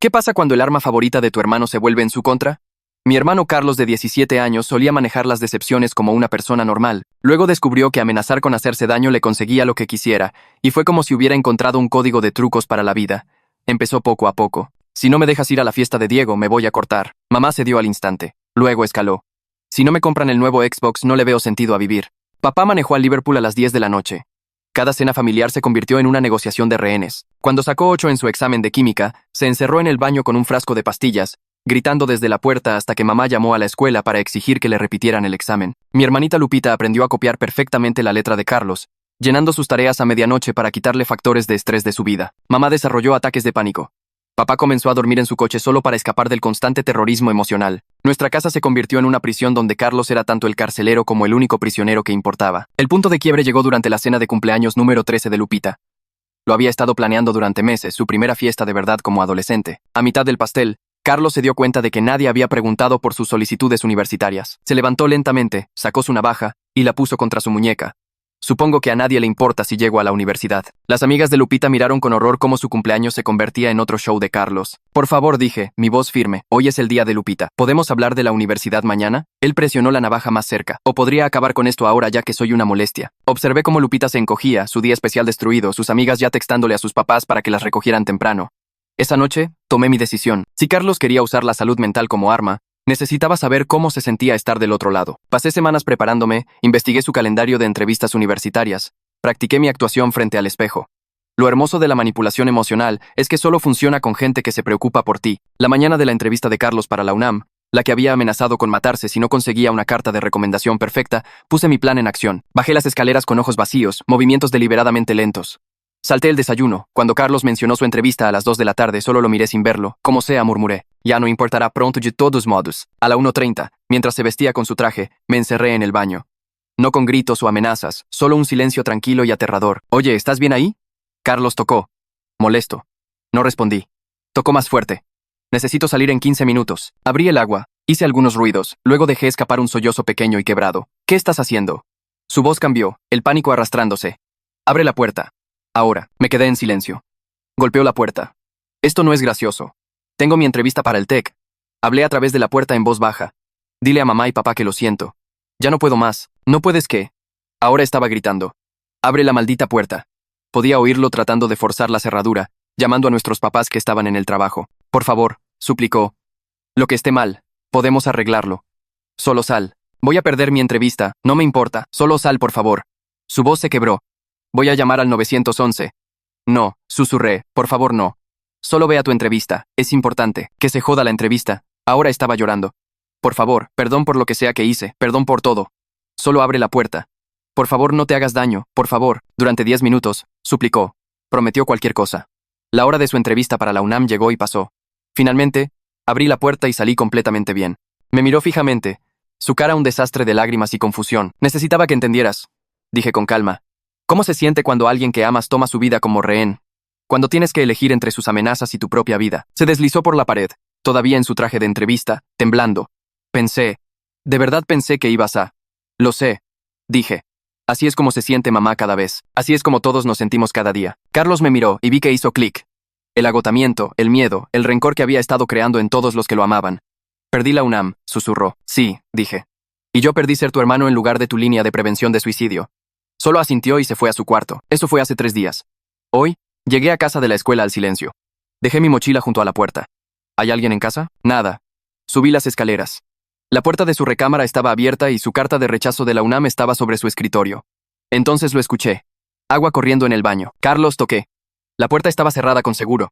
¿Qué pasa cuando el arma favorita de tu hermano se vuelve en su contra? Mi hermano Carlos, de 17 años, solía manejar las decepciones como una persona normal. Luego descubrió que amenazar con hacerse daño le conseguía lo que quisiera, y fue como si hubiera encontrado un código de trucos para la vida. Empezó poco a poco. Si no me dejas ir a la fiesta de Diego, me voy a cortar. Mamá cedió al instante. Luego escaló. Si no me compran el nuevo Xbox, no le veo sentido a vivir. Papá manejó al Liverpool a las 10 de la noche. Cada cena familiar se convirtió en una negociación de rehenes. Cuando sacó 8 en su examen de química, se encerró en el baño con un frasco de pastillas, gritando desde la puerta hasta que mamá llamó a la escuela para exigir que le repitieran el examen. Mi hermanita Lupita aprendió a copiar perfectamente la letra de Carlos, llenando sus tareas a medianoche para quitarle factores de estrés de su vida. Mamá desarrolló ataques de pánico. Papá comenzó a dormir en su coche solo para escapar del constante terrorismo emocional. Nuestra casa se convirtió en una prisión donde Carlos era tanto el carcelero como el único prisionero que importaba. El punto de quiebre llegó durante la cena de cumpleaños número 13 de Lupita. Lo había estado planeando durante meses, su primera fiesta de verdad como adolescente. A mitad del pastel, Carlos se dio cuenta de que nadie había preguntado por sus solicitudes universitarias. Se levantó lentamente, sacó su navaja y la puso contra su muñeca. Supongo que a nadie le importa si llego a la universidad. Las amigas de Lupita miraron con horror cómo su cumpleaños se convertía en otro show de Carlos. Por favor, dije, mi voz firme, hoy es el día de Lupita. ¿Podemos hablar de la universidad mañana? Él presionó la navaja más cerca. O podría acabar con esto ahora ya que soy una molestia. Observé cómo Lupita se encogía, su día especial destruido, sus amigas ya textándole a sus papás para que las recogieran temprano. Esa noche, tomé mi decisión. Si Carlos quería usar la salud mental como arma, necesitaba saber cómo se sentía estar del otro lado. Pasé semanas preparándome, investigué su calendario de entrevistas universitarias, practiqué mi actuación frente al espejo. Lo hermoso de la manipulación emocional es que solo funciona con gente que se preocupa por ti. La mañana de la entrevista de Carlos para la UNAM, la que había amenazado con matarse si no conseguía una carta de recomendación perfecta, puse mi plan en acción. Bajé las escaleras con ojos vacíos, movimientos deliberadamente lentos. Salté el desayuno. Cuando Carlos mencionó su entrevista a las 2 de la tarde, solo lo miré sin verlo. Como sea, murmuré. Ya no importará pronto de todos modos. A la 1:30, mientras se vestía con su traje, me encerré en el baño. No con gritos o amenazas, solo un silencio tranquilo y aterrador. Oye, ¿estás bien ahí? Carlos tocó. Molesto. No respondí. Tocó más fuerte. Necesito salir en 15 minutos. Abrí el agua, hice algunos ruidos, luego dejé escapar un sollozo pequeño y quebrado. ¿Qué estás haciendo? Su voz cambió, el pánico arrastrándose. Abre la puerta. Ahora, me quedé en silencio. Golpeó la puerta. Esto no es gracioso. Tengo mi entrevista para el TEC. Hablé a través de la puerta en voz baja. Dile a mamá y papá que lo siento. Ya no puedo más. ¿No puedes qué? Ahora estaba gritando. Abre la maldita puerta. Podía oírlo tratando de forzar la cerradura, llamando a nuestros papás que estaban en el trabajo. Por favor, suplicó. Lo que esté mal, podemos arreglarlo. Solo sal. Voy a perder mi entrevista, no me importa. Solo sal, por favor. Su voz se quebró. Voy a llamar al 911. No, susurré, por favor no. Solo ve a tu entrevista, es importante. Que se joda la entrevista. Ahora estaba llorando. Por favor, perdón por lo que sea que hice, perdón por todo. Solo abre la puerta. Por favor no te hagas daño, por favor. Durante 10 minutos, suplicó. Prometió cualquier cosa. La hora de su entrevista para la UNAM llegó y pasó. Finalmente, abrí la puerta y salí completamente bien. Me miró fijamente, su cara un desastre de lágrimas y confusión. Necesitaba que entendieras, dije con calma. ¿Cómo se siente cuando alguien que amas toma su vida como rehén? Cuando tienes que elegir entre sus amenazas y tu propia vida. Se deslizó por la pared, todavía en su traje de entrevista, temblando. Pensé, de verdad pensé que ibas a... Lo sé, dije. Así es como se siente mamá cada vez. Así es como todos nos sentimos cada día. Carlos me miró y vi que hizo clic. El agotamiento, el miedo, el rencor que había estado creando en todos los que lo amaban. Perdí la UNAM, susurró. Sí, dije. Y yo perdí ser tu hermano en lugar de tu línea de prevención de suicidio. Solo asintió y se fue a su cuarto. Eso fue hace 3 días. Hoy, llegué a casa de la escuela al silencio. Dejé mi mochila junto a la puerta. ¿Hay alguien en casa? Nada. Subí las escaleras. La puerta de su recámara estaba abierta y su carta de rechazo de la UNAM estaba sobre su escritorio. Entonces lo escuché. Agua corriendo en el baño. Carlos, toqué. La puerta estaba cerrada con seguro.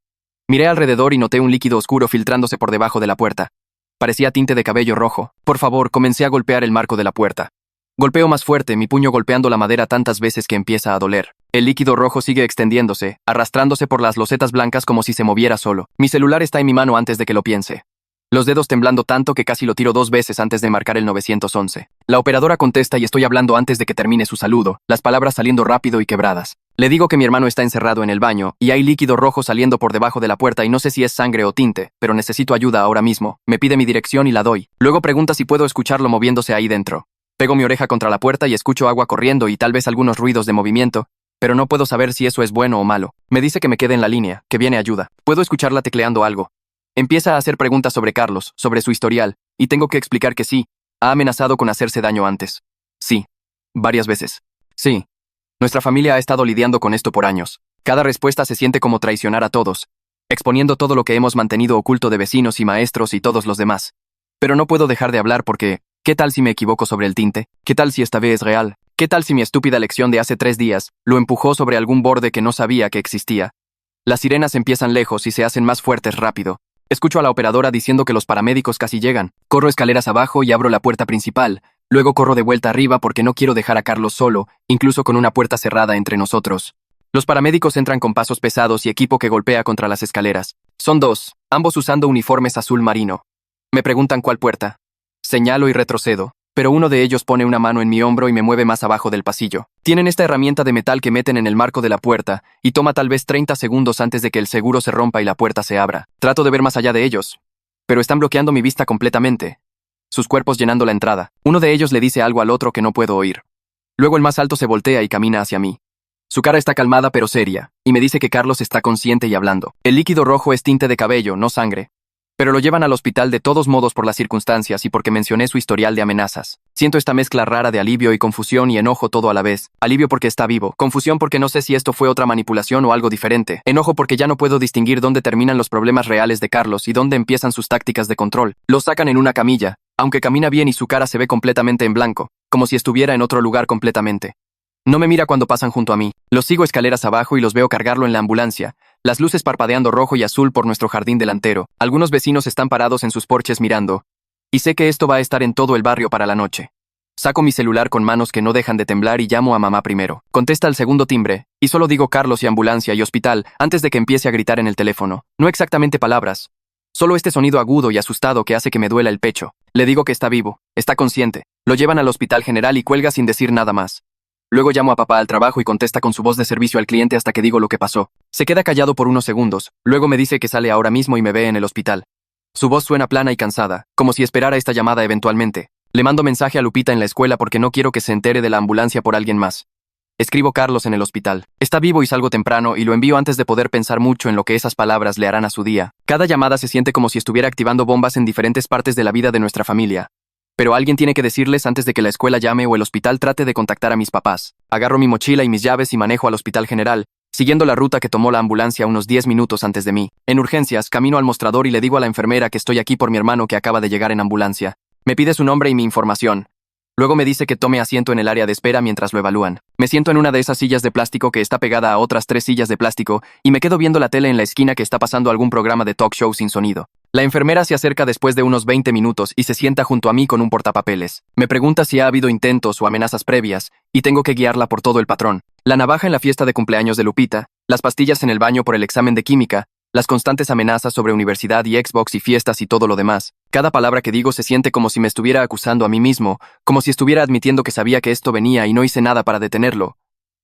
Miré alrededor y noté un líquido oscuro filtrándose por debajo de la puerta. Parecía tinte de cabello rojo. Por favor, comencé a golpear el marco de la puerta. Golpeo más fuerte, mi puño golpeando la madera tantas veces que empieza a doler. El líquido rojo sigue extendiéndose, arrastrándose por las losetas blancas como si se moviera solo. Mi celular está en mi mano antes de que lo piense. Los dedos temblando tanto que casi lo tiro 2 veces antes de marcar el 911. La operadora contesta y estoy hablando antes de que termine su saludo, las palabras saliendo rápido y quebradas. Le digo que mi hermano está encerrado en el baño, y hay líquido rojo saliendo por debajo de la puerta y no sé si es sangre o tinte, pero necesito ayuda ahora mismo. Me pide mi dirección y la doy. Luego pregunta si puedo escucharlo moviéndose ahí dentro. Pego mi oreja contra la puerta y escucho agua corriendo y tal vez algunos ruidos de movimiento, pero no puedo saber si eso es bueno o malo. Me dice que me quede en la línea, que viene ayuda. Puedo escucharla tecleando algo. Empieza a hacer preguntas sobre Carlos, sobre su historial, y tengo que explicar que sí, ha amenazado con hacerse daño antes. Sí. Varias veces. Sí. Nuestra familia ha estado lidiando con esto por años. Cada respuesta se siente como traicionar a todos, exponiendo todo lo que hemos mantenido oculto de vecinos y maestros y todos los demás. Pero no puedo dejar de hablar porque, ¿qué tal si me equivoco sobre el tinte? ¿Qué tal si esta vez es real? ¿Qué tal si mi estúpida lección de hace 3 días lo empujó sobre algún borde que no sabía que existía? Las sirenas empiezan lejos y se hacen más fuertes rápido. Escucho a la operadora diciendo que los paramédicos casi llegan. Corro escaleras abajo y abro la puerta principal. Luego corro de vuelta arriba porque no quiero dejar a Carlos solo, incluso con una puerta cerrada entre nosotros. Los paramédicos entran con pasos pesados y equipo que golpea contra las escaleras. Son 2, ambos usando uniformes azul marino. Me preguntan cuál puerta. Señalo y retrocedo, pero uno de ellos pone una mano en mi hombro y me mueve más abajo del pasillo. Tienen esta herramienta de metal que meten en el marco de la puerta y toma tal vez 30 segundos antes de que el seguro se rompa y la puerta se abra. Trato de ver más allá de ellos, pero están bloqueando mi vista completamente. Sus cuerpos llenando la entrada. Uno de ellos le dice algo al otro que no puedo oír. Luego el más alto se voltea y camina hacia mí. Su cara está calmada pero seria, y me dice que Carlos está consciente y hablando. El líquido rojo es tinte de cabello, no sangre. Pero lo llevan al hospital de todos modos por las circunstancias y porque mencioné su historial de amenazas. Siento esta mezcla rara de alivio y confusión y enojo todo a la vez. Alivio porque está vivo. Confusión porque no sé si esto fue otra manipulación o algo diferente. Enojo porque ya no puedo distinguir dónde terminan los problemas reales de Carlos y dónde empiezan sus tácticas de control. Lo sacan en una camilla, aunque camina bien y su cara se ve completamente en blanco, como si estuviera en otro lugar completamente. No me mira cuando pasan junto a mí. Los sigo escaleras abajo y los veo cargarlo en la ambulancia. Las luces parpadeando rojo y azul por nuestro jardín delantero. Algunos vecinos están parados en sus porches mirando. Y sé que esto va a estar en todo el barrio para la noche. Saco mi celular con manos que no dejan de temblar y llamo a mamá primero. Contesta el segundo timbre, y solo digo Carlos y ambulancia y hospital antes de que empiece a gritar en el teléfono. No exactamente palabras. Solo este sonido agudo y asustado que hace que me duela el pecho. Le digo que está vivo, está consciente. Lo llevan al hospital general y cuelga sin decir nada más. Luego llamo a papá al trabajo y contesta con su voz de servicio al cliente hasta que digo lo que pasó. Se queda callado por unos segundos, luego me dice que sale ahora mismo y me ve en el hospital. Su voz suena plana y cansada, como si esperara esta llamada eventualmente. Le mando mensaje a Lupita en la escuela porque no quiero que se entere de la ambulancia por alguien más. Escribo Carlos en el hospital. Está vivo y salgo temprano y lo envío antes de poder pensar mucho en lo que esas palabras le harán a su día. Cada llamada se siente como si estuviera activando bombas en diferentes partes de la vida de nuestra familia. Pero alguien tiene que decirles antes de que la escuela llame o el hospital trate de contactar a mis papás. Agarro mi mochila y mis llaves y manejo al hospital general, siguiendo la ruta que tomó la ambulancia unos 10 minutos antes de mí. En urgencias, camino al mostrador y le digo a la enfermera que estoy aquí por mi hermano que acaba de llegar en ambulancia. Me pide su nombre y mi información. Luego me dice que tome asiento en el área de espera mientras lo evalúan. Me siento en una de esas sillas de plástico que está pegada a otras 3 sillas de plástico y me quedo viendo la tele en la esquina que está pasando algún programa de talk show sin sonido. La enfermera se acerca después de unos 20 minutos y se sienta junto a mí con un portapapeles. Me pregunta si ha habido intentos o amenazas previas y tengo que guiarla por todo el patrón. La navaja en la fiesta de cumpleaños de Lupita, las pastillas en el baño por el examen de química, las constantes amenazas sobre universidad y Xbox y fiestas y todo lo demás. Cada palabra que digo se siente como si me estuviera acusando a mí mismo, como si estuviera admitiendo que sabía que esto venía y no hice nada para detenerlo.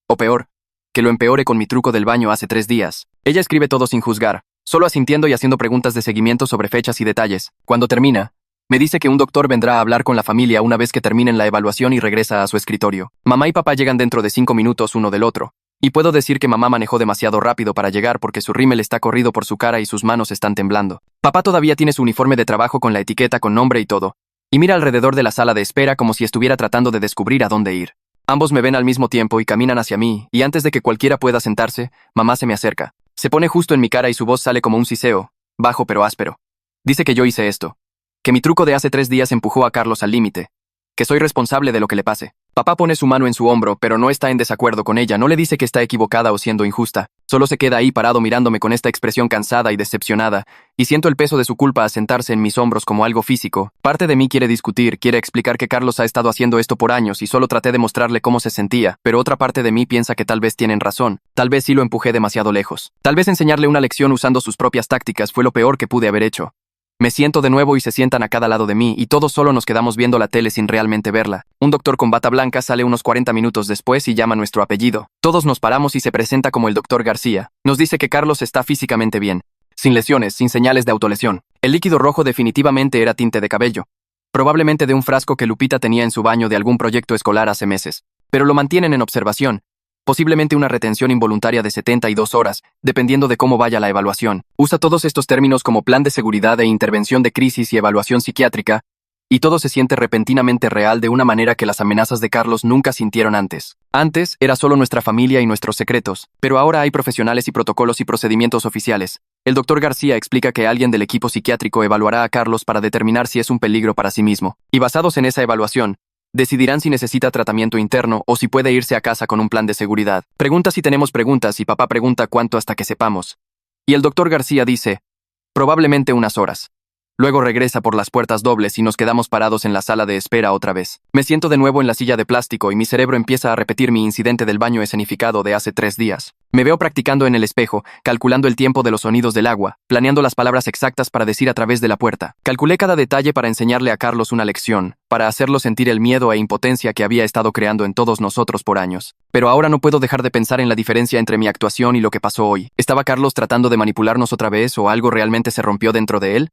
O peor, que lo empeore con mi truco del baño hace 3 días. Ella escribe todo sin juzgar, solo asintiendo y haciendo preguntas de seguimiento sobre fechas y detalles. Cuando termina, me dice que un doctor vendrá a hablar con la familia una vez que terminen la evaluación y regresa a su escritorio. Mamá y papá llegan dentro de 5 minutos uno del otro. Y puedo decir que mamá manejó demasiado rápido para llegar porque su rímel está corrido por su cara y sus manos están temblando. Papá todavía tiene su uniforme de trabajo con la etiqueta con nombre y todo. Y mira alrededor de la sala de espera como si estuviera tratando de descubrir a dónde ir. Ambos me ven al mismo tiempo y caminan hacia mí, y antes de que cualquiera pueda sentarse, mamá se me acerca. Se pone justo en mi cara y su voz sale como un siseo, bajo pero áspero. Dice que yo hice esto. Que mi truco de hace 3 días empujó a Carlos al límite. Que soy responsable de lo que le pase. Papá pone su mano en su hombro, pero no está en desacuerdo con ella, no le dice que está equivocada o siendo injusta. Solo se queda ahí parado mirándome con esta expresión cansada y decepcionada, y siento el peso de su culpa asentarse en mis hombros como algo físico. Parte de mí quiere discutir, quiere explicar que Carlos ha estado haciendo esto por años y solo traté de mostrarle cómo se sentía, pero otra parte de mí piensa que tal vez tienen razón, tal vez sí lo empujé demasiado lejos. Tal vez enseñarle una lección usando sus propias tácticas fue lo peor que pude haber hecho. Me siento de nuevo y se sientan a cada lado de mí y todos solo nos quedamos viendo la tele sin realmente verla. Un doctor con bata blanca sale unos 40 minutos después y llama nuestro apellido. Todos nos paramos y se presenta como el doctor García. Nos dice que Carlos está físicamente bien. Sin lesiones, sin señales de autolesión. El líquido rojo definitivamente era tinte de cabello. Probablemente de un frasco que Lupita tenía en su baño de algún proyecto escolar hace meses. Pero lo mantienen en observación. posiblemente una retención involuntaria de 72 horas, dependiendo de cómo vaya la evaluación. Usa todos estos términos como plan de seguridad e intervención de crisis y evaluación psiquiátrica, y todo se siente repentinamente real de una manera que las amenazas de Carlos nunca sintieron antes. Antes era solo nuestra familia y nuestros secretos, pero ahora hay profesionales y protocolos y procedimientos oficiales. El doctor García explica que alguien del equipo psiquiátrico evaluará a Carlos para determinar si es un peligro para sí mismo, y basados en esa evaluación, decidirán si necesita tratamiento interno o si puede irse a casa con un plan de seguridad. Pregunta si tenemos preguntas y papá pregunta cuánto hasta que sepamos. Y el doctor García dice, probablemente unas horas. Luego regresa por las puertas dobles y nos quedamos parados en la sala de espera otra vez. Me siento de nuevo en la silla de plástico y mi cerebro empieza a repetir mi incidente del baño escenificado de hace 3 días. Me veo practicando en el espejo, calculando el tiempo de los sonidos del agua, planeando las palabras exactas para decir a través de la puerta. Calculé cada detalle para enseñarle a Carlos una lección, para hacerlo sentir el miedo e impotencia que había estado creando en todos nosotros por años. Pero ahora no puedo dejar de pensar en la diferencia entre mi actuación y lo que pasó hoy. ¿Estaba Carlos tratando de manipularnos otra vez o algo realmente se rompió dentro de él?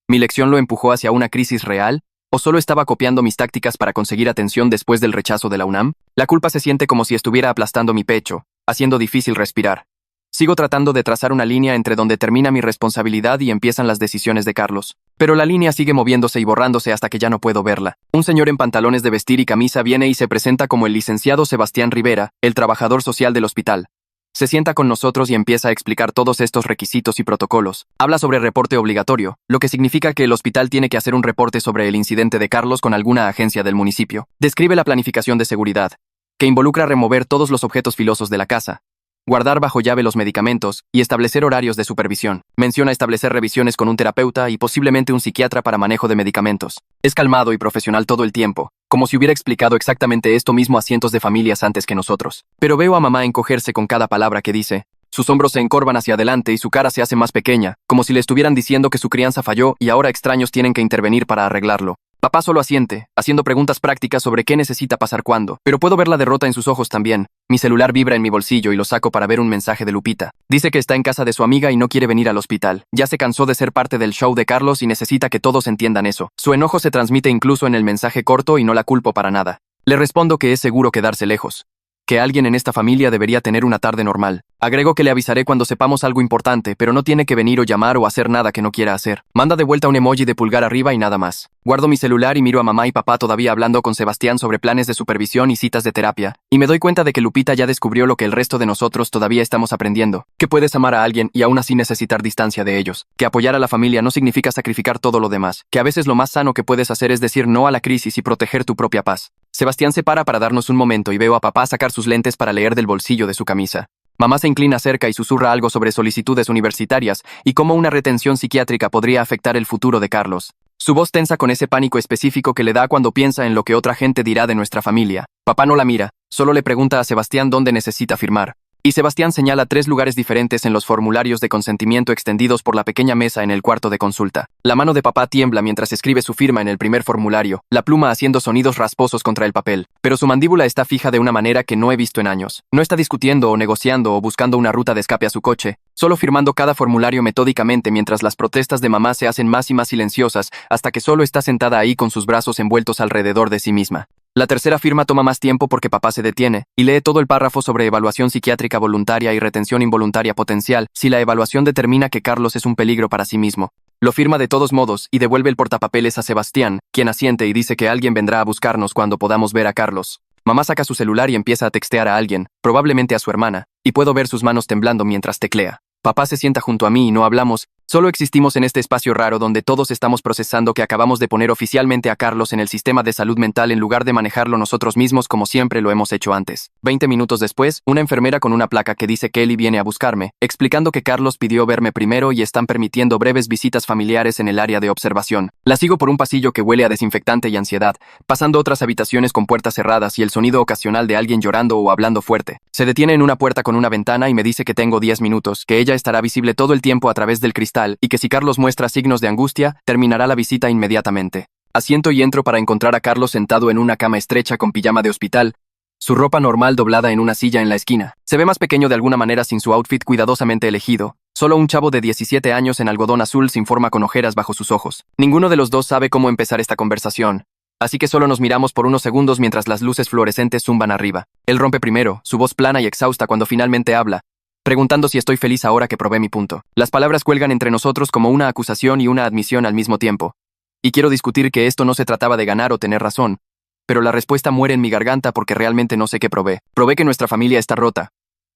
¿Mi lección lo empujó hacia una crisis real? ¿O solo estaba copiando mis tácticas para conseguir atención después del rechazo de la UNAM? La culpa se siente como si estuviera aplastando mi pecho, haciendo difícil respirar. Sigo tratando de trazar una línea entre donde termina mi responsabilidad y empiezan las decisiones de Carlos. Pero la línea sigue moviéndose y borrándose hasta que ya no puedo verla. Un señor en pantalones de vestir y camisa viene y se presenta como el licenciado Sebastián Rivera, el trabajador social del hospital. Se sienta con nosotros y empieza a explicar todos estos requisitos y protocolos. Habla sobre reporte obligatorio, lo que significa que el hospital tiene que hacer un reporte sobre el incidente de Carlos con alguna agencia del municipio. Describe la planificación de seguridad, que involucra remover todos los objetos filosos de la casa, guardar bajo llave los medicamentos y establecer horarios de supervisión. Menciona establecer revisiones con un terapeuta y posiblemente un psiquiatra para manejo de medicamentos. Es calmado y profesional todo el tiempo, como si hubiera explicado exactamente esto mismo a cientos de familias antes que nosotros. Pero veo a mamá encogerse con cada palabra que dice. Sus hombros se encorvan hacia adelante y su cara se hace más pequeña, como si le estuvieran diciendo que su crianza falló y ahora extraños tienen que intervenir para arreglarlo. Papá solo asiente, haciendo preguntas prácticas sobre qué necesita pasar cuándo, pero puedo ver la derrota en sus ojos también. Mi celular vibra en mi bolsillo y lo saco para ver un mensaje de Lupita. Dice que está en casa de su amiga y no quiere venir al hospital. Ya se cansó de ser parte del show de Carlos y necesita que todos entiendan eso. Su enojo se transmite incluso en el mensaje corto y no la culpo para nada. Le respondo que es seguro quedarse lejos, que alguien en esta familia debería tener una tarde normal. Agrego que le avisaré cuando sepamos algo importante, pero no tiene que venir o llamar o hacer nada que no quiera hacer. Manda de vuelta un emoji de pulgar arriba y nada más. Guardo mi celular y miro a mamá y papá todavía hablando con Sebastián sobre planes de supervisión y citas de terapia, y me doy cuenta de que Lupita ya descubrió lo que el resto de nosotros todavía estamos aprendiendo, que puedes amar a alguien y aún así necesitar distancia de ellos, que apoyar a la familia no significa sacrificar todo lo demás, que a veces lo más sano que puedes hacer es decir no a la crisis y proteger tu propia paz. Sebastián se para darnos un momento y veo a papá sacar sus lentes para leer del bolsillo de su camisa. Mamá se inclina cerca y susurra algo sobre solicitudes universitarias y cómo una retención psiquiátrica podría afectar el futuro de Carlos. Su voz tensa con ese pánico específico que le da cuando piensa en lo que otra gente dirá de nuestra familia. Papá no la mira, solo le pregunta a Sebastián dónde necesita firmar. Y Sebastián señala 3 lugares diferentes en los formularios de consentimiento extendidos por la pequeña mesa en el cuarto de consulta. La mano de papá tiembla mientras escribe su firma en el primer formulario, la pluma haciendo sonidos rasposos contra el papel, pero su mandíbula está fija de una manera que no he visto en años. No está discutiendo o negociando o buscando una ruta de escape a su coche, solo firmando cada formulario metódicamente mientras las protestas de mamá se hacen más y más silenciosas hasta que solo está sentada ahí con sus brazos envueltos alrededor de sí misma. La tercera firma toma más tiempo porque papá se detiene y lee todo el párrafo sobre evaluación psiquiátrica voluntaria y retención involuntaria potencial si la evaluación determina que Carlos es un peligro para sí mismo. Lo firma de todos modos y devuelve el portapapeles a Sebastián, quien asiente y dice que alguien vendrá a buscarnos cuando podamos ver a Carlos. Mamá saca su celular y empieza a textear a alguien, probablemente a su hermana, y puedo ver sus manos temblando mientras teclea. Papá se sienta junto a mí y no hablamos, solo existimos en este espacio raro donde todos estamos procesando que acabamos de poner oficialmente a Carlos en el sistema de salud mental en lugar de manejarlo nosotros mismos como siempre lo hemos hecho antes. 20 minutos después, una enfermera con una placa que dice Kelly viene a buscarme, explicando que Carlos pidió verme primero y están permitiendo breves visitas familiares en el área de observación. La sigo por un pasillo que huele a desinfectante y ansiedad, pasando otras habitaciones con puertas cerradas y el sonido ocasional de alguien llorando o hablando fuerte. Se detiene en una puerta con una ventana y me dice que tengo 10 minutos, que ella estará visible todo el tiempo a través del cristal y que si Carlos muestra signos de angustia, terminará la visita inmediatamente. Asiento y entro para encontrar a Carlos sentado en una cama estrecha con pijama de hospital, su ropa normal doblada en una silla en la esquina. Se ve más pequeño de alguna manera sin su outfit cuidadosamente elegido, solo un chavo de 17 años en algodón azul sin forma con ojeras bajo sus ojos. Ninguno de los dos sabe cómo empezar esta conversación, así que solo nos miramos por unos segundos mientras las luces fluorescentes zumban arriba. Él rompe primero, su voz plana y exhausta cuando finalmente habla, preguntando si estoy feliz ahora que probé mi punto. Las palabras cuelgan entre nosotros como una acusación y una admisión al mismo tiempo. Y quiero discutir que esto no se trataba de ganar o tener razón, pero la respuesta muere en mi garganta porque realmente no sé qué probé. Probé que nuestra familia está rota,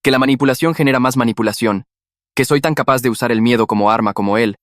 que la manipulación genera más manipulación, que soy tan capaz de usar el miedo como arma como él,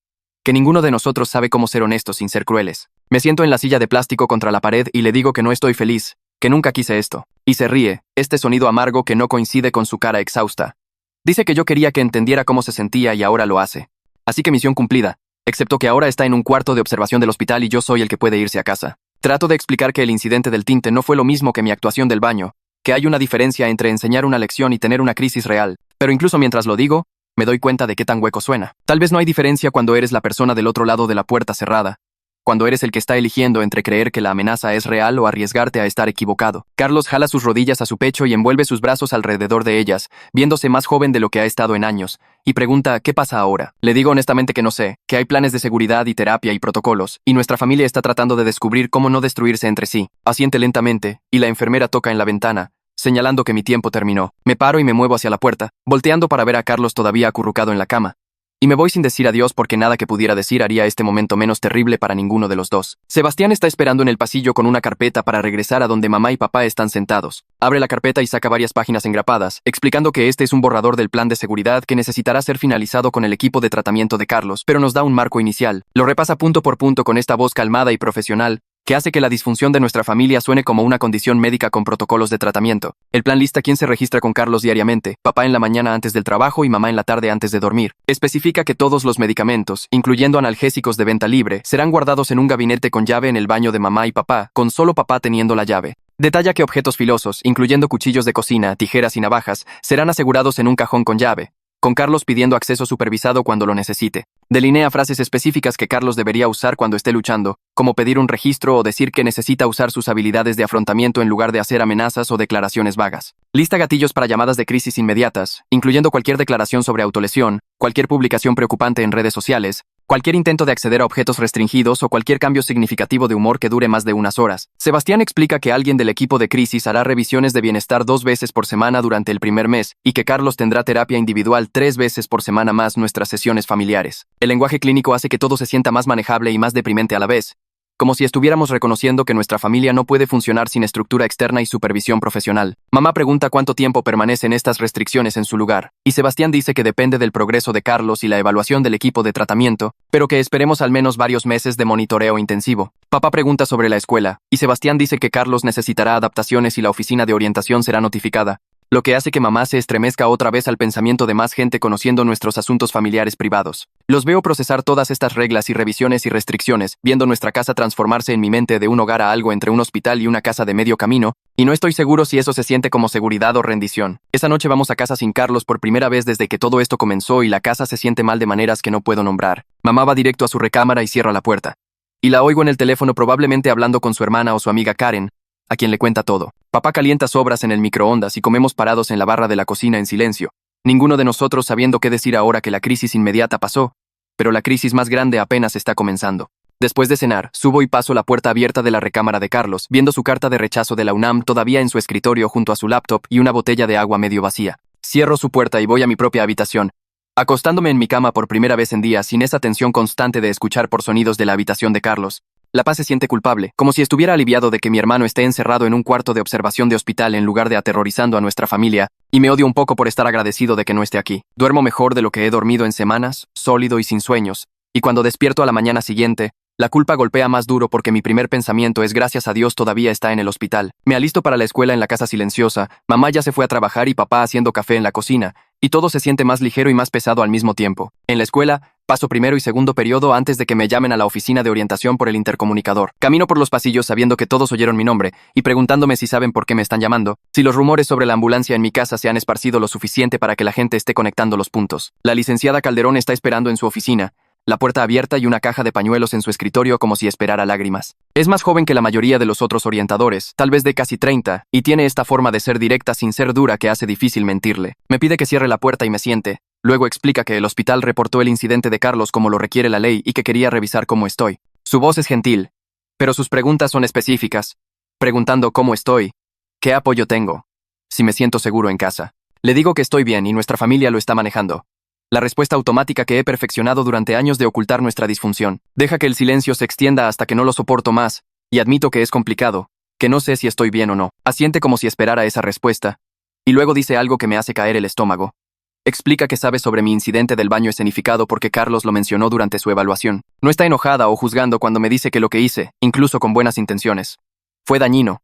que ninguno de nosotros sabe cómo ser honestos sin ser crueles. Me siento en la silla de plástico contra la pared y le digo que no estoy feliz, que nunca quise esto. Y se ríe, este sonido amargo que no coincide con su cara exhausta. Dice que yo quería que entendiera cómo se sentía y ahora lo hace. Así que misión cumplida, excepto que ahora está en un cuarto de observación del hospital y yo soy el que puede irse a casa. Trato de explicar que el incidente del tinte no fue lo mismo que mi actuación del baño, que hay una diferencia entre enseñar una lección y tener una crisis real. Pero incluso mientras lo digo, me doy cuenta de qué tan hueco suena. Tal vez no hay diferencia cuando eres la persona del otro lado de la puerta cerrada, cuando eres el que está eligiendo entre creer que la amenaza es real o arriesgarte a estar equivocado. Carlos jala sus rodillas a su pecho y envuelve sus brazos alrededor de ellas, viéndose más joven de lo que ha estado en años, y pregunta ¿qué pasa ahora? Le digo honestamente que no sé, que hay planes de seguridad y terapia y protocolos, y nuestra familia está tratando de descubrir cómo no destruirse entre sí. Asiente lentamente, y la enfermera toca en la ventana, señalando que mi tiempo terminó. Me paro y me muevo hacia la puerta, volteando para ver a Carlos todavía acurrucado en la cama. Y me voy sin decir adiós porque nada que pudiera decir haría este momento menos terrible para ninguno de los dos. Sebastián está esperando en el pasillo con una carpeta para regresar a donde mamá y papá están sentados. Abre la carpeta y saca varias páginas engrapadas, explicando que este es un borrador del plan de seguridad que necesitará ser finalizado con el equipo de tratamiento de Carlos, pero nos da un marco inicial. Lo repasa punto por punto con esta voz calmada y profesional, que hace que la disfunción de nuestra familia suene como una condición médica con protocolos de tratamiento. El plan lista quién se registra con Carlos diariamente, papá en la mañana antes del trabajo y mamá en la tarde antes de dormir. Especifica que todos los medicamentos, incluyendo analgésicos de venta libre, serán guardados en un gabinete con llave en el baño de mamá y papá, con solo papá teniendo la llave. Detalla que objetos filosos, incluyendo cuchillos de cocina, tijeras y navajas, serán asegurados en un cajón con llave, con Carlos pidiendo acceso supervisado cuando lo necesite. Delinea frases específicas que Carlos debería usar cuando esté luchando, como pedir un registro o decir que necesita usar sus habilidades de afrontamiento en lugar de hacer amenazas o declaraciones vagas. Lista gatillos para llamadas de crisis inmediatas, incluyendo cualquier declaración sobre autolesión, cualquier publicación preocupante en redes sociales, cualquier intento de acceder a objetos restringidos o cualquier cambio significativo de humor que dure más de unas horas. Sebastián explica que alguien del equipo de crisis hará revisiones de bienestar 2 veces por semana durante el primer mes y que Carlos tendrá terapia individual 3 veces por semana más nuestras sesiones familiares. El lenguaje clínico hace que todo se sienta más manejable y más deprimente a la vez, como si estuviéramos reconociendo que nuestra familia no puede funcionar sin estructura externa y supervisión profesional. Mamá pregunta cuánto tiempo permanecen estas restricciones en su lugar, y Sebastián dice que depende del progreso de Carlos y la evaluación del equipo de tratamiento, pero que esperemos al menos varios meses de monitoreo intensivo. Papá pregunta sobre la escuela, y Sebastián dice que Carlos necesitará adaptaciones y la oficina de orientación será notificada, lo que hace que mamá se estremezca otra vez al pensamiento de más gente conociendo nuestros asuntos familiares privados. Los veo procesar todas estas reglas y revisiones y restricciones, viendo nuestra casa transformarse en mi mente de un hogar a algo entre un hospital y una casa de medio camino, y no estoy seguro si eso se siente como seguridad o rendición. Esa noche vamos a casa sin Carlos por primera vez desde que todo esto comenzó y la casa se siente mal de maneras que no puedo nombrar. Mamá va directo a su recámara y cierra la puerta. Y la oigo en el teléfono probablemente hablando con su hermana o su amiga Karen, a quien le cuenta todo. Papá calienta sobras en el microondas y comemos parados en la barra de la cocina en silencio, ninguno de nosotros sabiendo qué decir ahora que la crisis inmediata pasó, pero la crisis más grande apenas está comenzando. Después de cenar, subo y paso la puerta abierta de la recámara de Carlos, viendo su carta de rechazo de la UNAM todavía en su escritorio junto a su laptop y una botella de agua medio vacía. Cierro su puerta y voy a mi propia habitación, acostándome en mi cama por primera vez en días sin esa tensión constante de escuchar por sonidos de la habitación de Carlos. La paz se siente culpable, como si estuviera aliviado de que mi hermano esté encerrado en un cuarto de observación de hospital en lugar de aterrorizando a nuestra familia, y me odio un poco por estar agradecido de que no esté aquí. Duermo mejor de lo que he dormido en semanas, sólido y sin sueños, y cuando despierto a la mañana siguiente, la culpa golpea más duro porque mi primer pensamiento es gracias a Dios todavía está en el hospital. Me alisto para la escuela en la casa silenciosa, mamá ya se fue a trabajar y papá haciendo café en la cocina, y todo se siente más ligero y más pesado al mismo tiempo. En la escuela, paso primero y segundo periodo antes de que me llamen a la oficina de orientación por el intercomunicador. Camino por los pasillos sabiendo que todos oyeron mi nombre y preguntándome si saben por qué me están llamando, si los rumores sobre la ambulancia en mi casa se han esparcido lo suficiente para que la gente esté conectando los puntos. La licenciada Calderón está esperando en su oficina, la puerta abierta y una caja de pañuelos en su escritorio como si esperara lágrimas. Es más joven que la mayoría de los otros orientadores, tal vez de casi 30, y tiene esta forma de ser directa sin ser dura que hace difícil mentirle. Me pide que cierre la puerta y me siente. Luego explica que el hospital reportó el incidente de Carlos como lo requiere la ley y que quería revisar cómo estoy. Su voz es gentil, Pero sus preguntas son específicas, preguntando cómo estoy, qué apoyo tengo, si me siento seguro en casa. Le digo que estoy bien y nuestra familia lo está manejando. La respuesta automática que he perfeccionado durante años de ocultar nuestra disfunción. Deja que el silencio se extienda hasta que no lo soporto más, y admito que es complicado, que no sé si estoy bien o no. Asiente como si esperara esa respuesta, y luego dice algo que me hace caer el estómago. Explica que sabe sobre mi incidente del baño escenificado porque Carlos lo mencionó durante su evaluación. No está enojada o juzgando cuando me dice que lo que hice, incluso con buenas intenciones, fue dañino,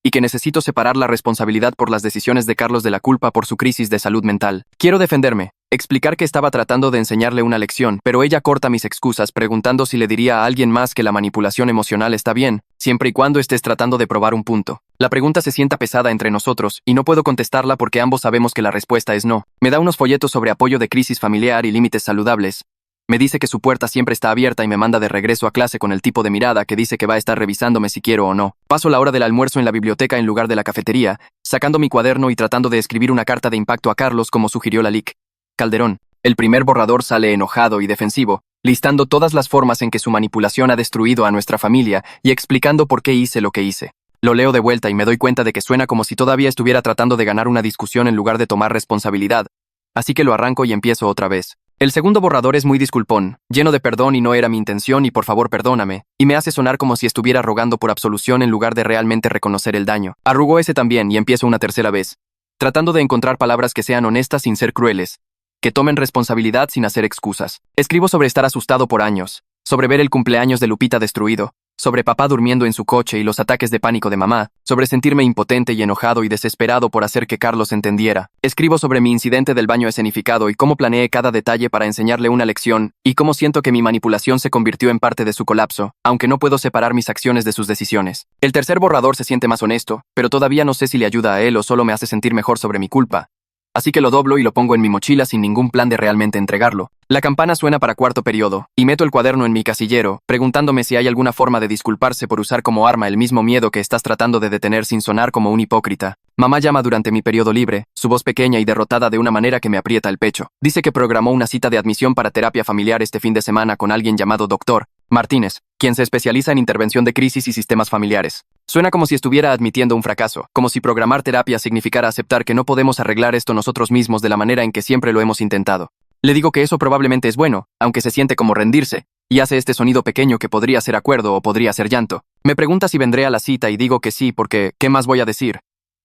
y que necesito separar la responsabilidad por las decisiones de Carlos de la culpa por su crisis de salud mental. Quiero defenderme, explicar que estaba tratando de enseñarle una lección, pero ella corta mis excusas preguntando si le diría a alguien más que la manipulación emocional está bien, siempre y cuando estés tratando de probar un punto. La pregunta se sienta pesada entre nosotros, y no puedo contestarla porque ambos sabemos que la respuesta es no. Me da unos folletos sobre apoyo de crisis familiar y límites saludables. Me dice que su puerta siempre está abierta y me manda de regreso a clase con el tipo de mirada que dice que va a estar revisándome si quiero o no. Paso la hora del almuerzo en la biblioteca en lugar de la cafetería, sacando mi cuaderno y tratando de escribir una carta de impacto a Carlos como sugirió la LIC. Calderón. El primer borrador sale enojado y defensivo, listando todas las formas en que su manipulación ha destruido a nuestra familia y explicando por qué hice lo que hice. Lo leo de vuelta y me doy cuenta de que suena como si todavía estuviera tratando de ganar una discusión en lugar de tomar responsabilidad, así que lo arranco y empiezo otra vez. El segundo borrador es muy disculpón, lleno de perdón y no era mi intención y por favor perdóname, y me hace sonar como si estuviera rogando por absolución en lugar de realmente reconocer el daño. Arrugo ese también y empiezo una tercera vez, tratando de encontrar palabras que sean honestas sin ser crueles, que tomen responsabilidad sin hacer excusas. Escribo sobre estar asustado por años, sobre ver el cumpleaños de Lupita destruido, sobre papá durmiendo en su coche y los ataques de pánico de mamá, sobre sentirme impotente y enojado y desesperado por hacer que Carlos entendiera. Escribo sobre mi incidente del baño escenificado y cómo planeé cada detalle para enseñarle una lección, y cómo siento que mi manipulación se convirtió en parte de su colapso, aunque no puedo separar mis acciones de sus decisiones. El tercer borrador se siente más honesto, pero todavía no sé si le ayuda a él o solo me hace sentir mejor sobre mi culpa. Así que lo doblo y lo pongo en mi mochila sin ningún plan de realmente entregarlo. La campana suena para cuarto periodo, y meto el cuaderno en mi casillero, preguntándome si hay alguna forma de disculparse por usar como arma el mismo miedo que estás tratando de detener sin sonar como un hipócrita. Mamá llama durante mi periodo libre, su voz pequeña y derrotada de una manera que me aprieta el pecho. Dice que programó una cita de admisión para terapia familiar este fin de semana con alguien llamado Dr. Martínez, quien se especializa en intervención de crisis y sistemas familiares. Suena como si estuviera admitiendo un fracaso, como si programar terapia significara aceptar que no podemos arreglar esto nosotros mismos de la manera en que siempre lo hemos intentado. Le digo que eso probablemente es bueno, aunque se siente como rendirse, y hace este sonido pequeño que podría ser acuerdo o podría ser llanto. Me pregunta si vendré a la cita y digo que sí porque, ¿qué más voy a decir?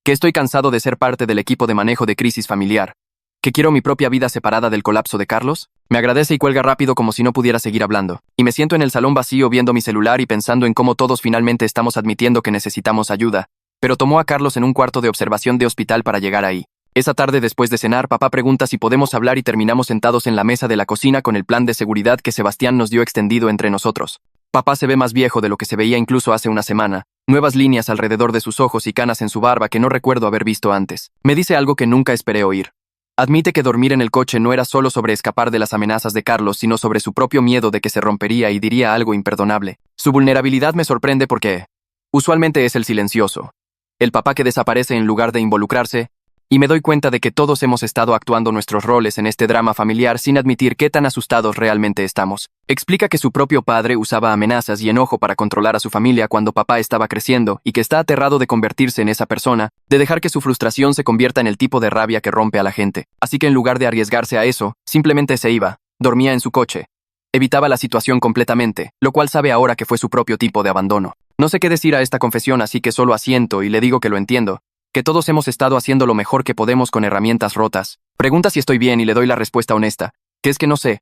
Que estoy cansado de ser parte del equipo de manejo de crisis familiar. ¿Que quiero mi propia vida separada del colapso de Carlos? Me agradece y cuelga rápido como si no pudiera seguir hablando. Y me siento en el salón vacío viendo mi celular y pensando en cómo todos finalmente estamos admitiendo que necesitamos ayuda. Pero tomó a Carlos en un cuarto de observación de hospital para llegar ahí. Esa tarde después de cenar, papá pregunta si podemos hablar y terminamos sentados en la mesa de la cocina con el plan de seguridad que Sebastián nos dio extendido entre nosotros. Papá se ve más viejo de lo que se veía incluso hace una semana. Nuevas líneas alrededor de sus ojos y canas en su barba que no recuerdo haber visto antes. Me dice algo que nunca esperé oír. Admite que dormir en el coche no era solo sobre escapar de las amenazas de Carlos, sino sobre su propio miedo de que se rompería y diría algo imperdonable. Su vulnerabilidad me sorprende porque usualmente es el silencioso, el papá que desaparece en lugar de involucrarse, y me doy cuenta de que todos hemos estado actuando nuestros roles en este drama familiar sin admitir qué tan asustados realmente estamos. Explica que su propio padre usaba amenazas y enojo para controlar a su familia cuando papá estaba creciendo y que está aterrado de convertirse en esa persona, de dejar que su frustración se convierta en el tipo de rabia que rompe a la gente. Así que en lugar de arriesgarse a eso, simplemente se iba, dormía en su coche. Evitaba la situación completamente, lo cual sabe ahora que fue su propio tipo de abandono. No sé qué decir a esta confesión, así que solo asiento y le digo que lo entiendo. Que todos hemos estado haciendo lo mejor que podemos con herramientas rotas. Pregunta si estoy bien y le doy la respuesta honesta, que es que no sé,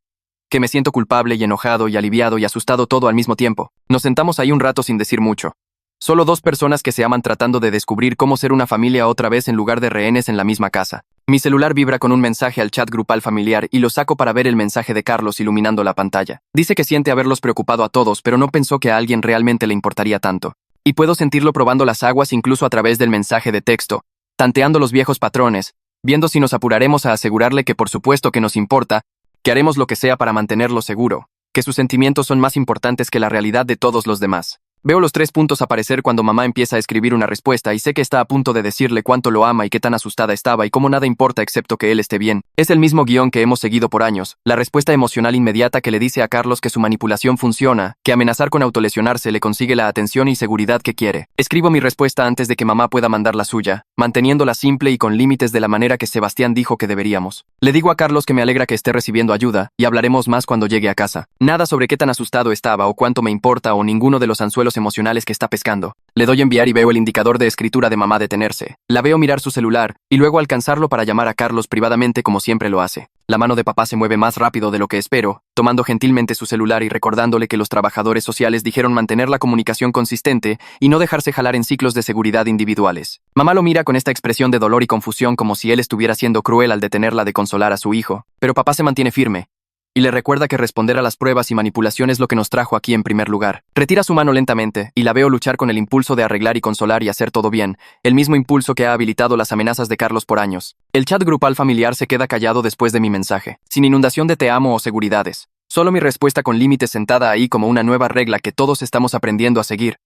que me siento culpable y enojado y aliviado y asustado todo al mismo tiempo. Nos sentamos ahí un rato sin decir mucho. Solo dos personas que se aman tratando de descubrir cómo ser una familia otra vez en lugar de rehenes en la misma casa. Mi celular vibra con un mensaje al chat grupal familiar y lo saco para ver el mensaje de Carlos iluminando la pantalla. Dice que siente haberlos preocupado a todos, pero no pensó que a alguien realmente le importaría tanto. Y puedo sentirlo probando las aguas incluso a través del mensaje de texto, tanteando los viejos patrones, viendo si nos apuraremos a asegurarle que por supuesto que nos importa, que haremos lo que sea para mantenerlo seguro, que sus sentimientos son más importantes que la realidad de todos los demás. Veo los 3 puntos aparecer cuando mamá empieza a escribir una respuesta y sé que está a punto de decirle cuánto lo ama y qué tan asustada estaba y cómo nada importa excepto que él esté bien. Es el mismo guión que hemos seguido por años, la respuesta emocional inmediata que le dice a Carlos que su manipulación funciona, que amenazar con autolesionarse le consigue la atención y seguridad que quiere. Escribo mi respuesta antes de que mamá pueda mandar la suya, manteniéndola simple y con límites de la manera que Sebastián dijo que deberíamos. Le digo a Carlos que me alegra que esté recibiendo ayuda y hablaremos más cuando llegue a casa. Nada sobre qué tan asustado estaba o cuánto me importa o ninguno de los anzuelos emocionales que está pescando. Le doy enviar y veo el indicador de escritura de mamá detenerse. La veo mirar su celular y luego alcanzarlo para llamar a Carlos privadamente como siempre lo hace. La mano de papá se mueve más rápido de lo que espero, tomando gentilmente su celular y recordándole que los trabajadores sociales dijeron mantener la comunicación consistente y no dejarse jalar en ciclos de seguridad individuales. Mamá lo mira con esta expresión de dolor y confusión como si él estuviera siendo cruel al detenerla de consolar a su hijo, pero papá se mantiene firme y le recuerda que responder a las pruebas y manipulación es lo que nos trajo aquí en primer lugar. Retira su mano lentamente, y la veo luchar con el impulso de arreglar y consolar y hacer todo bien, el mismo impulso que ha habilitado las amenazas de Carlos por años. El chat grupal familiar se queda callado después de mi mensaje, sin inundación de te amo o seguridades. Solo mi respuesta con límites sentada ahí como una nueva regla que todos estamos aprendiendo a seguir.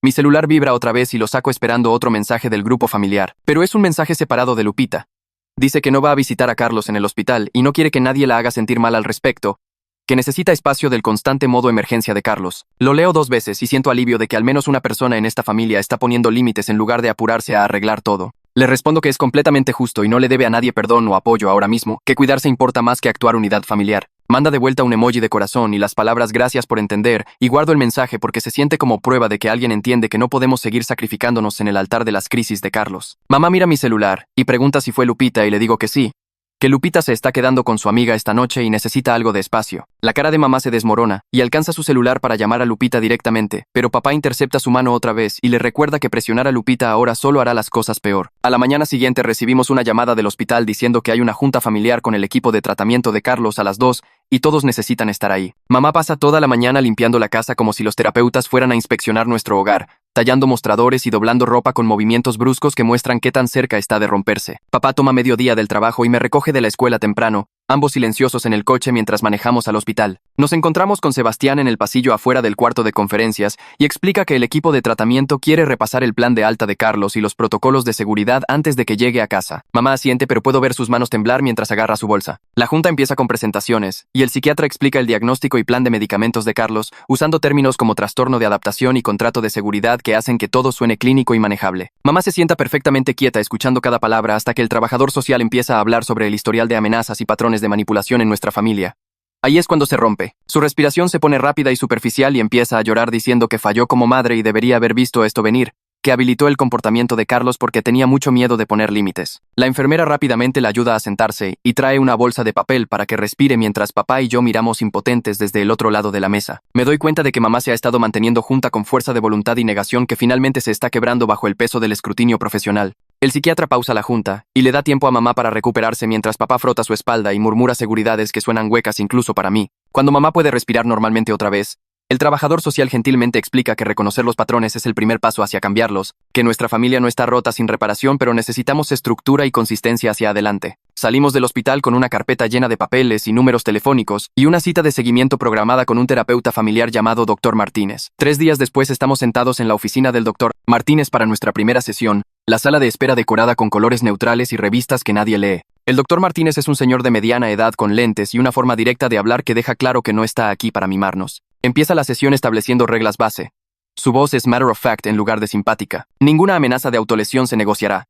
Mi celular vibra otra vez y lo saco esperando otro mensaje del grupo familiar, pero es un mensaje separado de Lupita. Dice que no va a visitar a Carlos en el hospital y no quiere que nadie la haga sentir mal al respecto, que necesita espacio del constante modo emergencia de Carlos. Lo leo 2 veces y siento alivio de que al menos una persona en esta familia está poniendo límites en lugar de apurarse a arreglar todo. Le respondo que es completamente justo y no le debe a nadie perdón o apoyo ahora mismo, que cuidarse importa más que actuar unidad familiar. Manda de vuelta un emoji de corazón y las palabras gracias por entender, y guardo el mensaje porque se siente como prueba de que alguien entiende que no podemos seguir sacrificándonos en el altar de las crisis de Carlos. Mamá mira mi celular y pregunta si fue Lupita y le digo que sí, que Lupita se está quedando con su amiga esta noche y necesita algo de espacio. La cara de mamá se desmorona y alcanza su celular para llamar a Lupita directamente, pero papá intercepta su mano otra vez y le recuerda que presionar a Lupita ahora solo hará las cosas peor. A la mañana siguiente recibimos una llamada del hospital diciendo que hay una junta familiar con el equipo de tratamiento de Carlos a las 2 y todos necesitan estar ahí. Mamá pasa toda la mañana limpiando la casa como si los terapeutas fueran a inspeccionar nuestro hogar, tallando mostradores y doblando ropa con movimientos bruscos que muestran qué tan cerca está de romperse. Papá toma medio día del trabajo y me recoge de la escuela temprano, ambos silenciosos en el coche mientras manejamos al hospital. Nos encontramos con Sebastián en el pasillo afuera del cuarto de conferencias y explica que el equipo de tratamiento quiere repasar el plan de alta de Carlos y los protocolos de seguridad antes de que llegue a casa. Mamá asiente, pero puedo ver sus manos temblar mientras agarra su bolsa. La junta empieza con presentaciones y el psiquiatra explica el diagnóstico y plan de medicamentos de Carlos usando términos como trastorno de adaptación y contrato de seguridad que hacen que todo suene clínico y manejable. Mamá se sienta perfectamente quieta escuchando cada palabra hasta que el trabajador social empieza a hablar sobre el historial de amenazas y patrones de manipulación en nuestra familia. Ahí es cuando se rompe. Su respiración se pone rápida y superficial y empieza a llorar diciendo que falló como madre y debería haber visto esto venir, que habilitó el comportamiento de Carlos porque tenía mucho miedo de poner límites. La enfermera rápidamente la ayuda a sentarse y trae una bolsa de papel para que respire mientras papá y yo miramos impotentes desde el otro lado de la mesa. Me doy cuenta de que mamá se ha estado manteniendo junta con fuerza de voluntad y negación que finalmente se está quebrando bajo el peso del escrutinio profesional. El psiquiatra pausa la junta y le da tiempo a mamá para recuperarse mientras papá frota su espalda y murmura seguridades que suenan huecas incluso para mí. Cuando mamá puede respirar normalmente otra vez, el trabajador social gentilmente explica que reconocer los patrones es el primer paso hacia cambiarlos, que nuestra familia no está rota sin reparación, pero necesitamos estructura y consistencia hacia adelante. Salimos del hospital con una carpeta llena de papeles y números telefónicos y una cita de seguimiento programada con un terapeuta familiar llamado Dr. Martínez. 3 días después estamos sentados en la oficina del Dr. Martínez para nuestra primera sesión, la sala de espera decorada con colores neutrales y revistas que nadie lee. El Dr. Martínez es un señor de mediana edad con lentes y una forma directa de hablar que deja claro que no está aquí para mimarnos. Empieza la sesión estableciendo reglas base. Su voz es matter of fact en lugar de simpática. Ninguna amenaza de autolesión se negociará.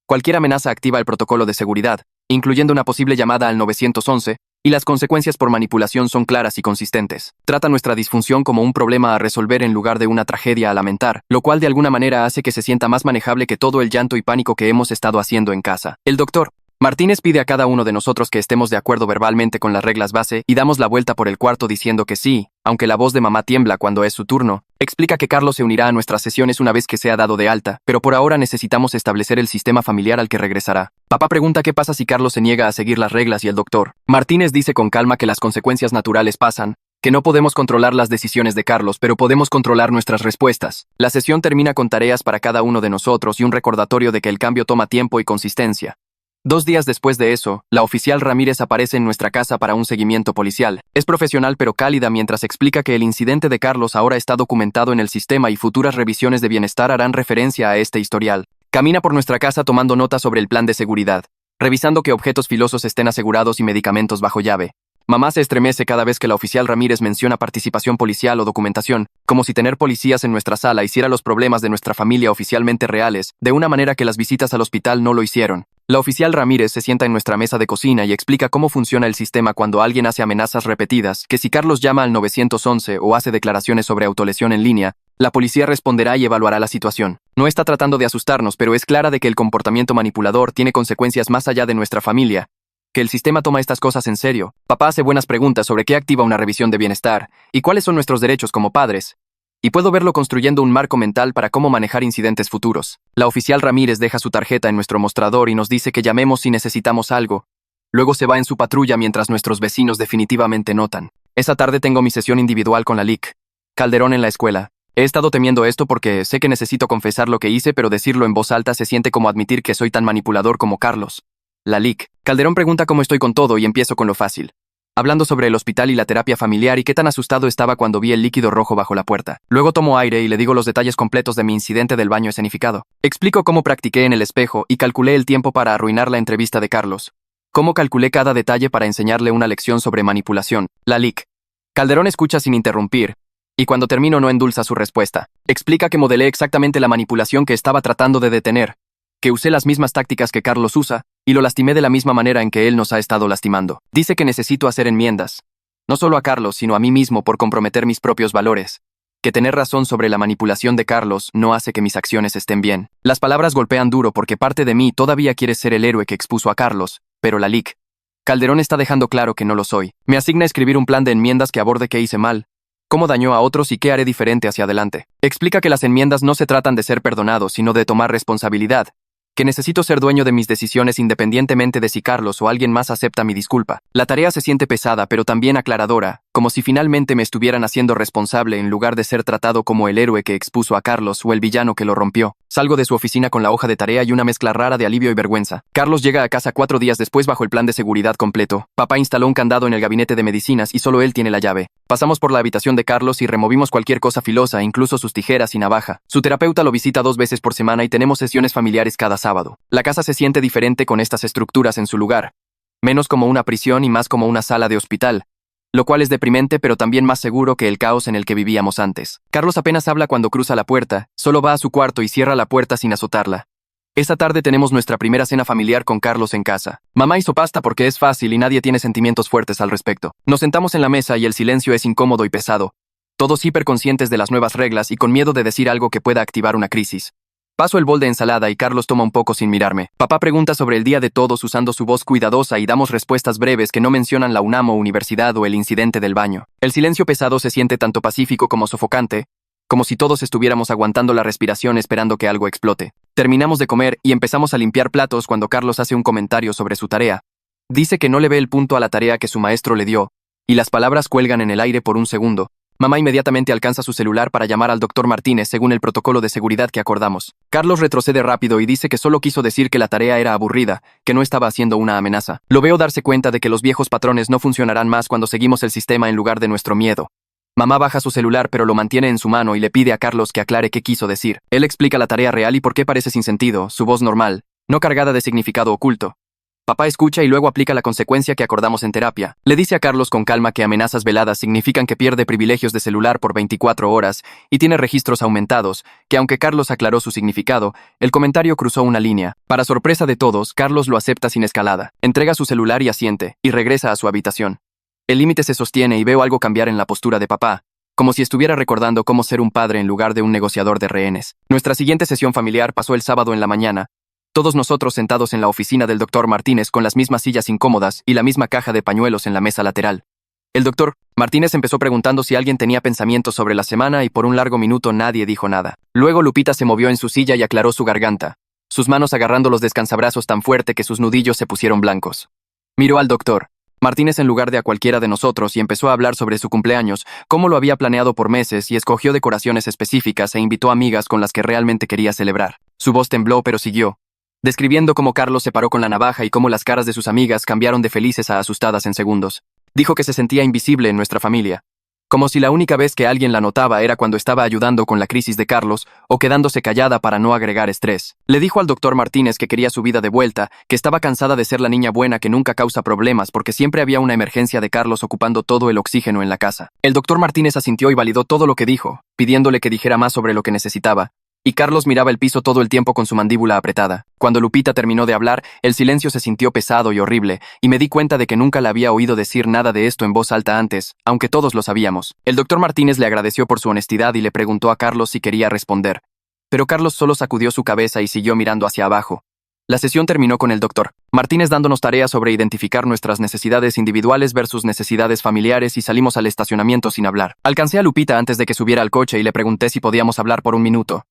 Cualquier amenaza activa el protocolo de seguridad, incluyendo una posible llamada al 911, y las consecuencias por manipulación son claras y consistentes. Trata nuestra disfunción como un problema a resolver en lugar de una tragedia a lamentar, lo cual de alguna manera hace que se sienta más manejable que todo el llanto y pánico que hemos estado haciendo en casa. El doctor Martínez pide a cada uno de nosotros que estemos de acuerdo verbalmente con las reglas base y damos la vuelta por el cuarto diciendo que sí, aunque la voz de mamá tiembla cuando es su turno. Explica que Carlos se unirá a nuestras sesiones una vez que sea dado de alta, pero por ahora necesitamos establecer el sistema familiar al que regresará. Papá pregunta qué pasa si Carlos se niega a seguir las reglas y el doctor Martínez dice con calma que las consecuencias naturales pasan, que no podemos controlar las decisiones de Carlos, pero podemos controlar nuestras respuestas. La sesión termina con tareas para cada uno de nosotros y un recordatorio de que el cambio toma tiempo y consistencia. 2 días después de eso, la oficial Ramírez aparece en nuestra casa para un seguimiento policial. Es profesional pero cálida mientras explica que el incidente de Carlos ahora está documentado en el sistema y futuras revisiones de bienestar harán referencia a este historial. Camina por nuestra casa tomando nota sobre el plan de seguridad, revisando que objetos filosos estén asegurados y medicamentos bajo llave. Mamá se estremece cada vez que la oficial Ramírez menciona participación policial o documentación, como si tener policías en nuestra sala hiciera los problemas de nuestra familia oficialmente reales, de una manera que las visitas al hospital no lo hicieron. La oficial Ramírez se sienta en nuestra mesa de cocina y explica cómo funciona el sistema cuando alguien hace amenazas repetidas, que si Carlos llama al 911 o hace declaraciones sobre autolesión en línea, la policía responderá y evaluará la situación. No está tratando de asustarnos, pero es clara de que el comportamiento manipulador tiene consecuencias más allá de nuestra familia, que el sistema toma estas cosas en serio. Papá hace buenas preguntas sobre qué activa una revisión de bienestar y cuáles son nuestros derechos como padres. Y puedo verlo construyendo un marco mental para cómo manejar incidentes futuros. La oficial Ramírez deja su tarjeta en nuestro mostrador y nos dice que llamemos si necesitamos algo. Luego se va en su patrulla mientras nuestros vecinos definitivamente notan. Esa tarde tengo mi sesión individual con la LIC. Calderón en la escuela. He estado temiendo esto porque sé que necesito confesar lo que hice, pero decirlo en voz alta se siente como admitir que soy tan manipulador como Carlos. La LIC. Calderón pregunta cómo estoy con todo y empiezo con lo fácil, hablando sobre el hospital y la terapia familiar y qué tan asustado estaba cuando vi el líquido rojo bajo la puerta. Luego tomo aire y le digo los detalles completos de mi incidente del baño escenificado. Explico cómo practiqué en el espejo y calculé el tiempo para arruinar la entrevista de Carlos. Cómo calculé cada detalle para enseñarle una lección sobre manipulación. La LIC. Calderón escucha sin interrumpir, y cuando termino no endulza su respuesta. Explica que modelé exactamente la manipulación que estaba tratando de detener, que usé las mismas tácticas que Carlos usa, y lo lastimé de la misma manera en que él nos ha estado lastimando. Dice que necesito hacer enmiendas, no solo a Carlos, sino a mí mismo por comprometer mis propios valores. Que tener razón sobre la manipulación de Carlos no hace que mis acciones estén bien. Las palabras golpean duro porque parte de mí todavía quiere ser el héroe que expuso a Carlos, pero la LIC. Calderón está dejando claro que no lo soy. Me asigna escribir un plan de enmiendas que aborde qué hice mal, cómo dañó a otros y qué haré diferente hacia adelante. Explica que las enmiendas no se tratan de ser perdonados, sino de tomar responsabilidad, que necesito ser dueño de mis decisiones independientemente de si Carlos o alguien más acepta mi disculpa. La tarea se siente pesada pero también aclaradora, como si finalmente me estuvieran haciendo responsable en lugar de ser tratado como el héroe que expuso a Carlos o el villano que lo rompió. Salgo de su oficina con la hoja de tarea y una mezcla rara de alivio y vergüenza. Carlos llega a casa 4 días después bajo el plan de seguridad completo. Papá instaló un candado en el gabinete de medicinas y solo él tiene la llave. Pasamos por la habitación de Carlos y removimos cualquier cosa filosa, incluso sus tijeras y navaja. Su terapeuta lo visita 2 veces por semana y tenemos sesiones familiares cada sábado. La casa se siente diferente con estas estructuras en su lugar. Menos como una prisión y más como una sala de hospital, lo cual es deprimente pero también más seguro que el caos en el que vivíamos antes. Carlos apenas habla cuando cruza la puerta, solo va a su cuarto y cierra la puerta sin azotarla. Esta tarde tenemos nuestra primera cena familiar con Carlos en casa. Mamá hizo pasta porque es fácil y nadie tiene sentimientos fuertes al respecto. Nos sentamos en la mesa y el silencio es incómodo y pesado, todos hiperconscientes de las nuevas reglas y con miedo de decir algo que pueda activar una crisis. Paso el bol de ensalada y Carlos toma un poco sin mirarme. Papá pregunta sobre el día de todos usando su voz cuidadosa y damos respuestas breves que no mencionan la UNAM o universidad o el incidente del baño. El silencio pesado se siente tanto pacífico como sofocante, como si todos estuviéramos aguantando la respiración esperando que algo explote. Terminamos de comer y empezamos a limpiar platos cuando Carlos hace un comentario sobre su tarea. Dice que no le ve el punto a la tarea que su maestro le dio, y las palabras cuelgan en el aire por un segundo. Mamá inmediatamente alcanza su celular para llamar al doctor Martínez según el protocolo de seguridad que acordamos. Carlos retrocede rápido y dice que solo quiso decir que la tarea era aburrida, que no estaba haciendo una amenaza. Lo veo darse cuenta de que los viejos patrones no funcionarán más cuando seguimos el sistema en lugar de nuestro miedo. Mamá baja su celular pero lo mantiene en su mano y le pide a Carlos que aclare qué quiso decir. Él explica la tarea real y por qué parece sin sentido, su voz normal, no cargada de significado oculto. Papá escucha y luego aplica la consecuencia que acordamos en terapia. Le dice a Carlos con calma que amenazas veladas significan que pierde privilegios de celular por 24 horas y tiene registros aumentados, que aunque Carlos aclaró su significado, el comentario cruzó una línea. Para sorpresa de todos, Carlos lo acepta sin escalada. Entrega su celular y asiente, y regresa a su habitación. El límite se sostiene y veo algo cambiar en la postura de papá, como si estuviera recordando cómo ser un padre en lugar de un negociador de rehenes. Nuestra siguiente sesión familiar pasó el sábado en la mañana, todos nosotros sentados en la oficina del doctor Martínez con las mismas sillas incómodas y la misma caja de pañuelos en la mesa lateral. El doctor Martínez empezó preguntando si alguien tenía pensamientos sobre la semana y por un largo minuto nadie dijo nada. Luego Lupita se movió en su silla y aclaró su garganta, sus manos agarrando los descansabrazos tan fuerte que sus nudillos se pusieron blancos. Miró al doctor Martínez en lugar de a cualquiera de nosotros y empezó a hablar sobre su cumpleaños, cómo lo había planeado por meses y escogió decoraciones específicas e invitó amigas con las que realmente quería celebrar. Su voz tembló pero siguió. describiendo cómo Carlos se paró con la navaja y cómo las caras de sus amigas cambiaron de felices a asustadas en segundos. Dijo que se sentía invisible en nuestra familia, como si la única vez que alguien la notaba era cuando estaba ayudando con la crisis de Carlos o quedándose callada para no agregar estrés. Le dijo al doctor Martínez que quería su vida de vuelta, que estaba cansada de ser la niña buena que nunca causa problemas porque siempre había una emergencia de Carlos ocupando todo el oxígeno en la casa. El doctor Martínez asintió y validó todo lo que dijo, pidiéndole que dijera más sobre lo que necesitaba. Y Carlos miraba el piso todo el tiempo con su mandíbula apretada. Cuando Lupita terminó de hablar, el silencio se sintió pesado y horrible, y me di cuenta de que nunca la había oído decir nada de esto en voz alta antes, aunque todos lo sabíamos. El doctor Martínez le agradeció por su honestidad y le preguntó a Carlos si quería responder. Pero Carlos solo sacudió su cabeza y siguió mirando hacia abajo. La sesión terminó con el doctor Martínez dándonos tareas sobre identificar nuestras necesidades individuales versus necesidades familiares y salimos al estacionamiento sin hablar. Alcancé a Lupita antes de que subiera al coche y le pregunté si podíamos hablar por un minuto.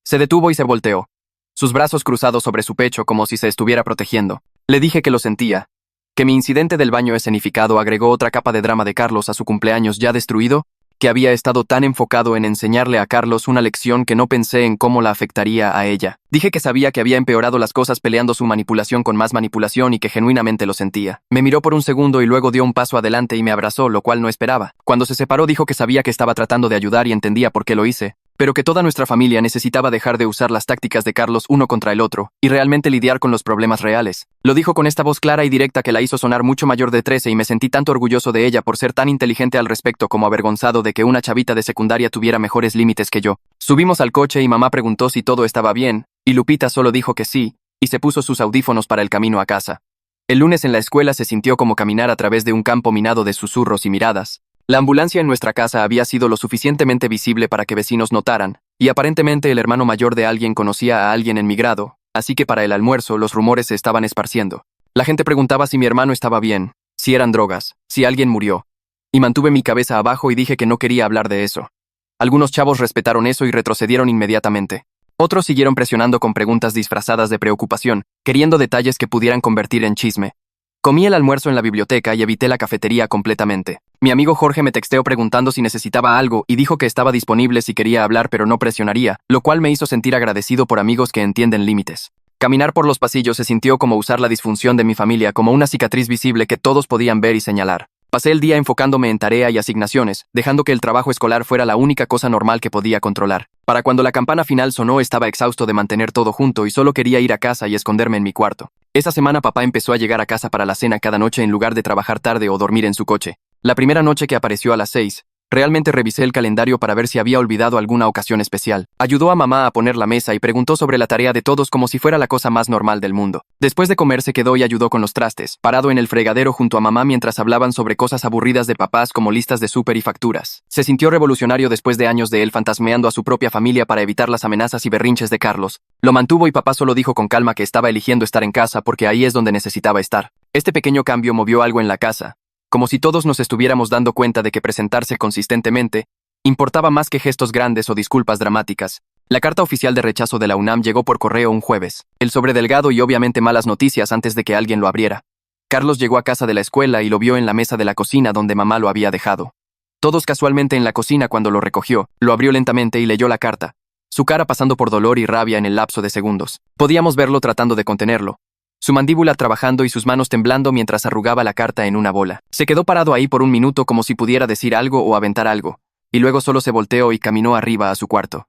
Se detuvo y se volteó, sus brazos cruzados sobre su pecho como si se estuviera protegiendo. Le dije que lo sentía, que mi incidente del baño escenificado agregó otra capa de drama de Carlos a su cumpleaños ya destruido, que había estado tan enfocado en enseñarle a Carlos una lección que no pensé en cómo la afectaría a ella. Dije que sabía que había empeorado las cosas peleando su manipulación con más manipulación y que genuinamente lo sentía. Me miró por un segundo y luego dio un paso adelante y me abrazó, lo cual no esperaba. Cuando se separó dijo que sabía que estaba tratando de ayudar y entendía por qué lo hice, pero que toda nuestra familia necesitaba dejar de usar las tácticas de Carlos uno contra el otro y realmente lidiar con los problemas reales. Lo dijo con esta voz clara y directa que la hizo sonar mucho mayor de 13 y me sentí tanto orgulloso de ella por ser tan inteligente al respecto como avergonzado de que una chavita de secundaria tuviera mejores límites que yo. Subimos al coche y mamá preguntó si todo estaba bien, y Lupita solo dijo que sí, y se puso sus audífonos para el camino a casa. El lunes en la escuela se sintió como caminar a través de un campo minado de susurros y miradas. La ambulancia en nuestra casa había sido lo suficientemente visible para que vecinos notaran, y aparentemente el hermano mayor de alguien conocía a alguien en mi grado, así que para el almuerzo los rumores se estaban esparciendo. La gente preguntaba si mi hermano estaba bien, si eran drogas, si alguien murió. Y mantuve mi cabeza abajo y dije que no quería hablar de eso. Algunos chavos respetaron eso y retrocedieron inmediatamente. Otros siguieron presionando con preguntas disfrazadas de preocupación, queriendo detalles que pudieran convertir en chisme. Comí el almuerzo en la biblioteca y evité la cafetería completamente. Mi amigo Jorge me texteó preguntando si necesitaba algo y dijo que estaba disponible si quería hablar pero no presionaría, lo cual me hizo sentir agradecido por amigos que entienden límites. Caminar por los pasillos se sintió como usar la disfunción de mi familia como una cicatriz visible que todos podían ver y señalar. Pasé el día enfocándome en tarea y asignaciones, dejando que el trabajo escolar fuera la única cosa normal que podía controlar. Para cuando la campana final sonó estaba exhausto de mantener todo junto y solo quería ir a casa y esconderme en mi cuarto. Esa semana papá empezó a llegar a casa para la cena cada noche en lugar de trabajar tarde o dormir en su coche. La primera noche que apareció a las 6, realmente revisé el calendario para ver si había olvidado alguna ocasión especial. Ayudó a mamá a poner la mesa y preguntó sobre la tarea de todos como si fuera la cosa más normal del mundo. Después de comer se quedó y ayudó con los trastes, parado en el fregadero junto a mamá mientras hablaban sobre cosas aburridas de papás como listas de súper y facturas. Se sintió revolucionario después de años de él fantasmeando a su propia familia para evitar las amenazas y berrinches de Carlos. Lo mantuvo y papá solo dijo con calma que estaba eligiendo estar en casa porque ahí es donde necesitaba estar. Este pequeño cambio movió algo en la casa, como si todos nos estuviéramos dando cuenta de que presentarse consistentemente importaba más que gestos grandes o disculpas dramáticas. La carta oficial de rechazo de la UNAM llegó por correo un jueves. El sobre delgado y obviamente malas noticias antes de que alguien lo abriera. Carlos llegó a casa de la escuela y lo vio en la mesa de la cocina donde mamá lo había dejado. Todos casualmente en la cocina cuando lo recogió, lo abrió lentamente y leyó la carta, su cara pasando por dolor y rabia en el lapso de segundos. Podíamos verlo tratando de contenerlo, su mandíbula trabajando y sus manos temblando mientras arrugaba la carta en una bola. Se quedó parado ahí por un minuto como si pudiera decir algo o aventar algo, y luego solo se volteó y caminó arriba a su cuarto.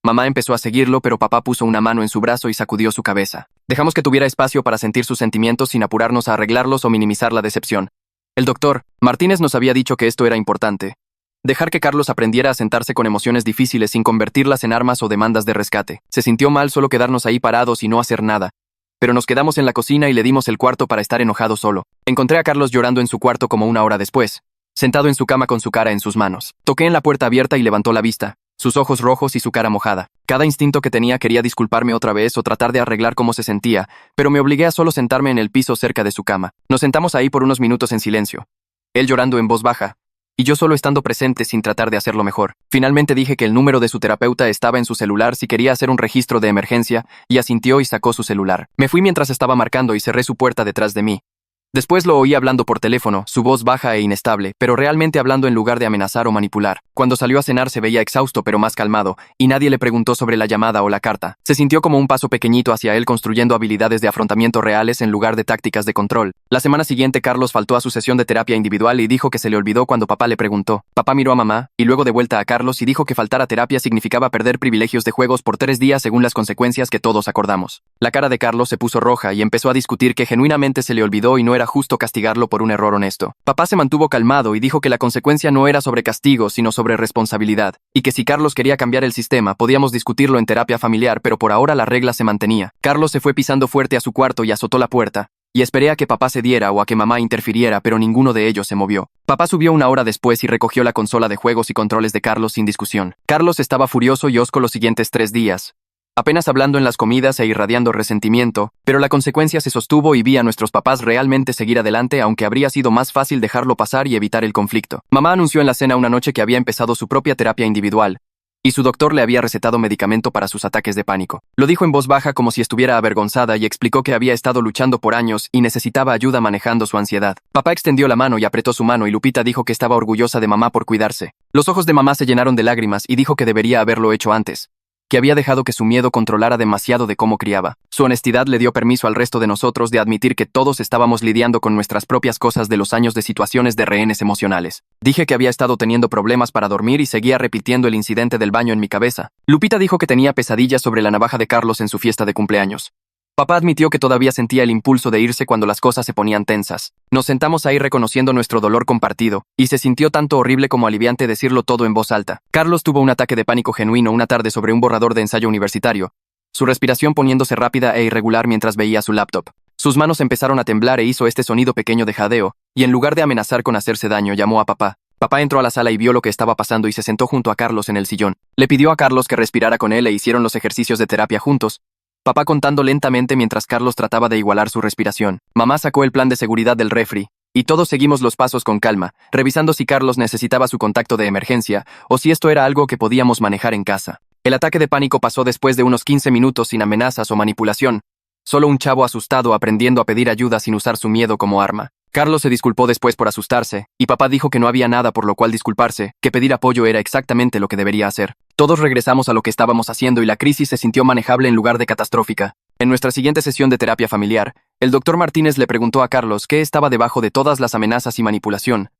Mamá empezó a seguirlo, pero papá puso una mano en su brazo y sacudió su cabeza. Dejamos que tuviera espacio para sentir sus sentimientos sin apurarnos a arreglarlos o minimizar la decepción. El doctor Martínez nos había dicho que esto era importante. Dejar que Carlos aprendiera a sentarse con emociones difíciles sin convertirlas en armas o demandas de rescate. Se sintió mal solo quedarnos ahí parados y no hacer nada. Pero nos quedamos en la cocina y le dimos el cuarto para estar enojado solo. Encontré a Carlos llorando en su cuarto como una hora después, sentado en su cama con su cara en sus manos. Toqué en la puerta abierta y levantó la vista, sus ojos rojos y su cara mojada. Cada instinto que tenía quería disculparme otra vez o tratar de arreglar cómo se sentía, pero me obligué a solo sentarme en el piso cerca de su cama. Nos sentamos ahí por unos minutos en silencio, él llorando en voz baja, y yo solo estando presente sin tratar de hacerlo mejor. Finalmente dije que el número de su terapeuta estaba en su celular si quería hacer un registro de emergencia, y asintió y sacó su celular. Me fui mientras estaba marcando y cerré su puerta detrás de mí. Después lo oí hablando por teléfono, su voz baja e inestable, pero realmente hablando en lugar de amenazar o manipular. Cuando salió a cenar se veía exhausto pero más calmado, y nadie le preguntó sobre la llamada o la carta. Se sintió como un paso pequeñito hacia él construyendo habilidades de afrontamiento reales en lugar de tácticas de control. La semana siguiente Carlos faltó a su sesión de terapia individual y dijo que se le olvidó cuando papá le preguntó. Papá miró a mamá, y luego de vuelta a Carlos y dijo que faltar a terapia significaba perder privilegios de juegos por 3 días según las consecuencias que todos acordamos. La cara de Carlos se puso roja y empezó a discutir que genuinamente se le olvidó y no era justo castigarlo por un error honesto. Papá se mantuvo calmado y dijo que la consecuencia no era sobre castigo, sino sobre responsabilidad, y que si Carlos quería cambiar el sistema, podíamos discutirlo en terapia familiar, pero por ahora la regla se mantenía. Carlos se fue pisando fuerte a su cuarto y azotó la puerta, y esperé a que papá cediera o a que mamá interfiriera, pero ninguno de ellos se movió. Papá subió 1 hora después y recogió la consola de juegos y controles de Carlos sin discusión. Carlos estaba furioso y hosco los siguientes 3 días, apenas hablando en las comidas e irradiando resentimiento, pero la consecuencia se sostuvo y vi a nuestros papás realmente seguir adelante, aunque habría sido más fácil dejarlo pasar y evitar el conflicto. Mamá anunció en la cena una noche que había empezado su propia terapia individual, y su doctor le había recetado medicamento para sus ataques de pánico. Lo dijo en voz baja como si estuviera avergonzada y explicó que había estado luchando por años y necesitaba ayuda manejando su ansiedad. Papá extendió la mano y apretó su mano y Lupita dijo que estaba orgullosa de mamá por cuidarse. Los ojos de mamá se llenaron de lágrimas y dijo que debería haberlo hecho antes, que había dejado que su miedo controlara demasiado de cómo criaba. Su honestidad le dio permiso al resto de nosotros de admitir que todos estábamos lidiando con nuestras propias cosas de los años de situaciones de rehenes emocionales. Dije que había estado teniendo problemas para dormir y seguía repitiendo el incidente del baño en mi cabeza. Lupita dijo que tenía pesadillas sobre la navaja de Carlos en su fiesta de cumpleaños. Papá admitió que todavía sentía el impulso de irse cuando las cosas se ponían tensas. Nos sentamos ahí reconociendo nuestro dolor compartido, y se sintió tanto horrible como aliviante decirlo todo en voz alta. Carlos tuvo un ataque de pánico genuino una tarde sobre un borrador de ensayo universitario, su respiración poniéndose rápida e irregular mientras veía su laptop. Sus manos empezaron a temblar e hizo este sonido pequeño de jadeo, y en lugar de amenazar con hacerse daño, llamó a papá. Papá entró a la sala y vio lo que estaba pasando y se sentó junto a Carlos en el sillón. Le pidió a Carlos que respirara con él e hicieron los ejercicios de terapia juntos, papá contando lentamente mientras Carlos trataba de igualar su respiración. Mamá sacó el plan de seguridad del refri, y todos seguimos los pasos con calma, revisando si Carlos necesitaba su contacto de emergencia, o si esto era algo que podíamos manejar en casa. El ataque de pánico pasó después de unos 15 minutos sin amenazas o manipulación, solo un chavo asustado aprendiendo a pedir ayuda sin usar su miedo como arma. Carlos se disculpó después por asustarse, y papá dijo que no había nada por lo cual disculparse, que pedir apoyo era exactamente lo que debería hacer. Todos regresamos a lo que estábamos haciendo y la crisis se sintió manejable en lugar de catastrófica. En nuestra siguiente sesión de terapia familiar, el doctor Martínez le preguntó a Carlos qué estaba debajo de todas las amenazas y manipulación.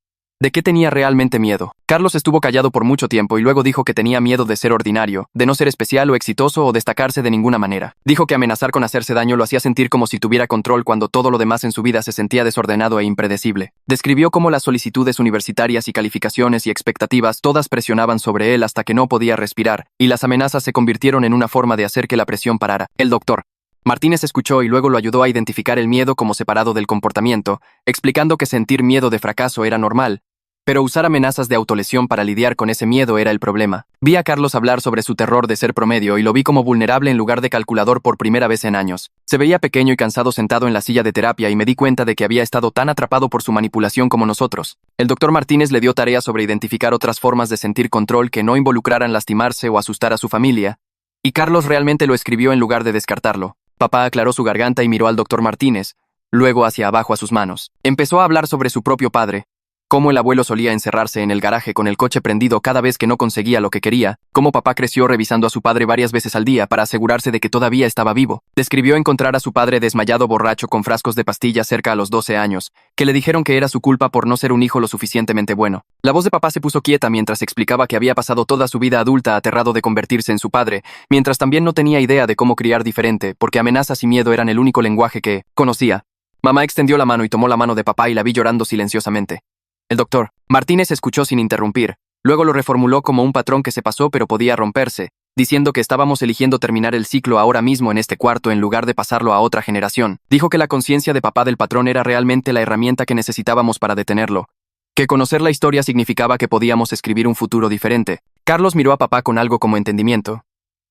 ¿De qué tenía realmente miedo? Carlos estuvo callado por mucho tiempo y luego dijo que tenía miedo de ser ordinario, de no ser especial o exitoso o destacarse de ninguna manera. Dijo que amenazar con hacerse daño lo hacía sentir como si tuviera control cuando todo lo demás en su vida se sentía desordenado e impredecible. Describió cómo las solicitudes universitarias y calificaciones y expectativas todas presionaban sobre él hasta que no podía respirar, y las amenazas se convirtieron en una forma de hacer que la presión parara. El doctor Martínez escuchó y luego lo ayudó a identificar el miedo como separado del comportamiento, explicando que sentir miedo de fracaso era normal, pero usar amenazas de autolesión para lidiar con ese miedo era el problema. Vi a Carlos hablar sobre su terror de ser promedio y lo vi como vulnerable en lugar de calculador por primera vez en años. Se veía pequeño y cansado sentado en la silla de terapia y me di cuenta de que había estado tan atrapado por su manipulación como nosotros. El doctor Martínez le dio tarea sobre identificar otras formas de sentir control que no involucraran lastimarse o asustar a su familia, y Carlos realmente lo escribió en lugar de descartarlo. Papá aclaró su garganta y miró al doctor Martínez, luego hacia abajo a sus manos. Empezó a hablar sobre su propio padre, cómo el abuelo solía encerrarse en el garaje con el coche prendido cada vez que no conseguía lo que quería, cómo papá creció revisando a su padre varias veces al día para asegurarse de que todavía estaba vivo. Describió encontrar a su padre desmayado borracho con frascos de pastillas cerca a los 12 años, que le dijeron que era su culpa por no ser un hijo lo suficientemente bueno. La voz de papá se puso quieta mientras explicaba que había pasado toda su vida adulta aterrado de convertirse en su padre, mientras también no tenía idea de cómo criar diferente, porque amenazas y miedo eran el único lenguaje que conocía. Mamá extendió la mano y tomó la mano de papá y la vi llorando silenciosamente. El doctor Martínez escuchó sin interrumpir, luego lo reformuló como un patrón que se pasó pero podía romperse, diciendo que estábamos eligiendo terminar el ciclo ahora mismo en este cuarto en lugar de pasarlo a otra generación. Dijo que la conciencia de papá del patrón era realmente la herramienta que necesitábamos para detenerlo, que conocer la historia significaba que podíamos escribir un futuro diferente. Carlos miró a papá con algo como entendimiento,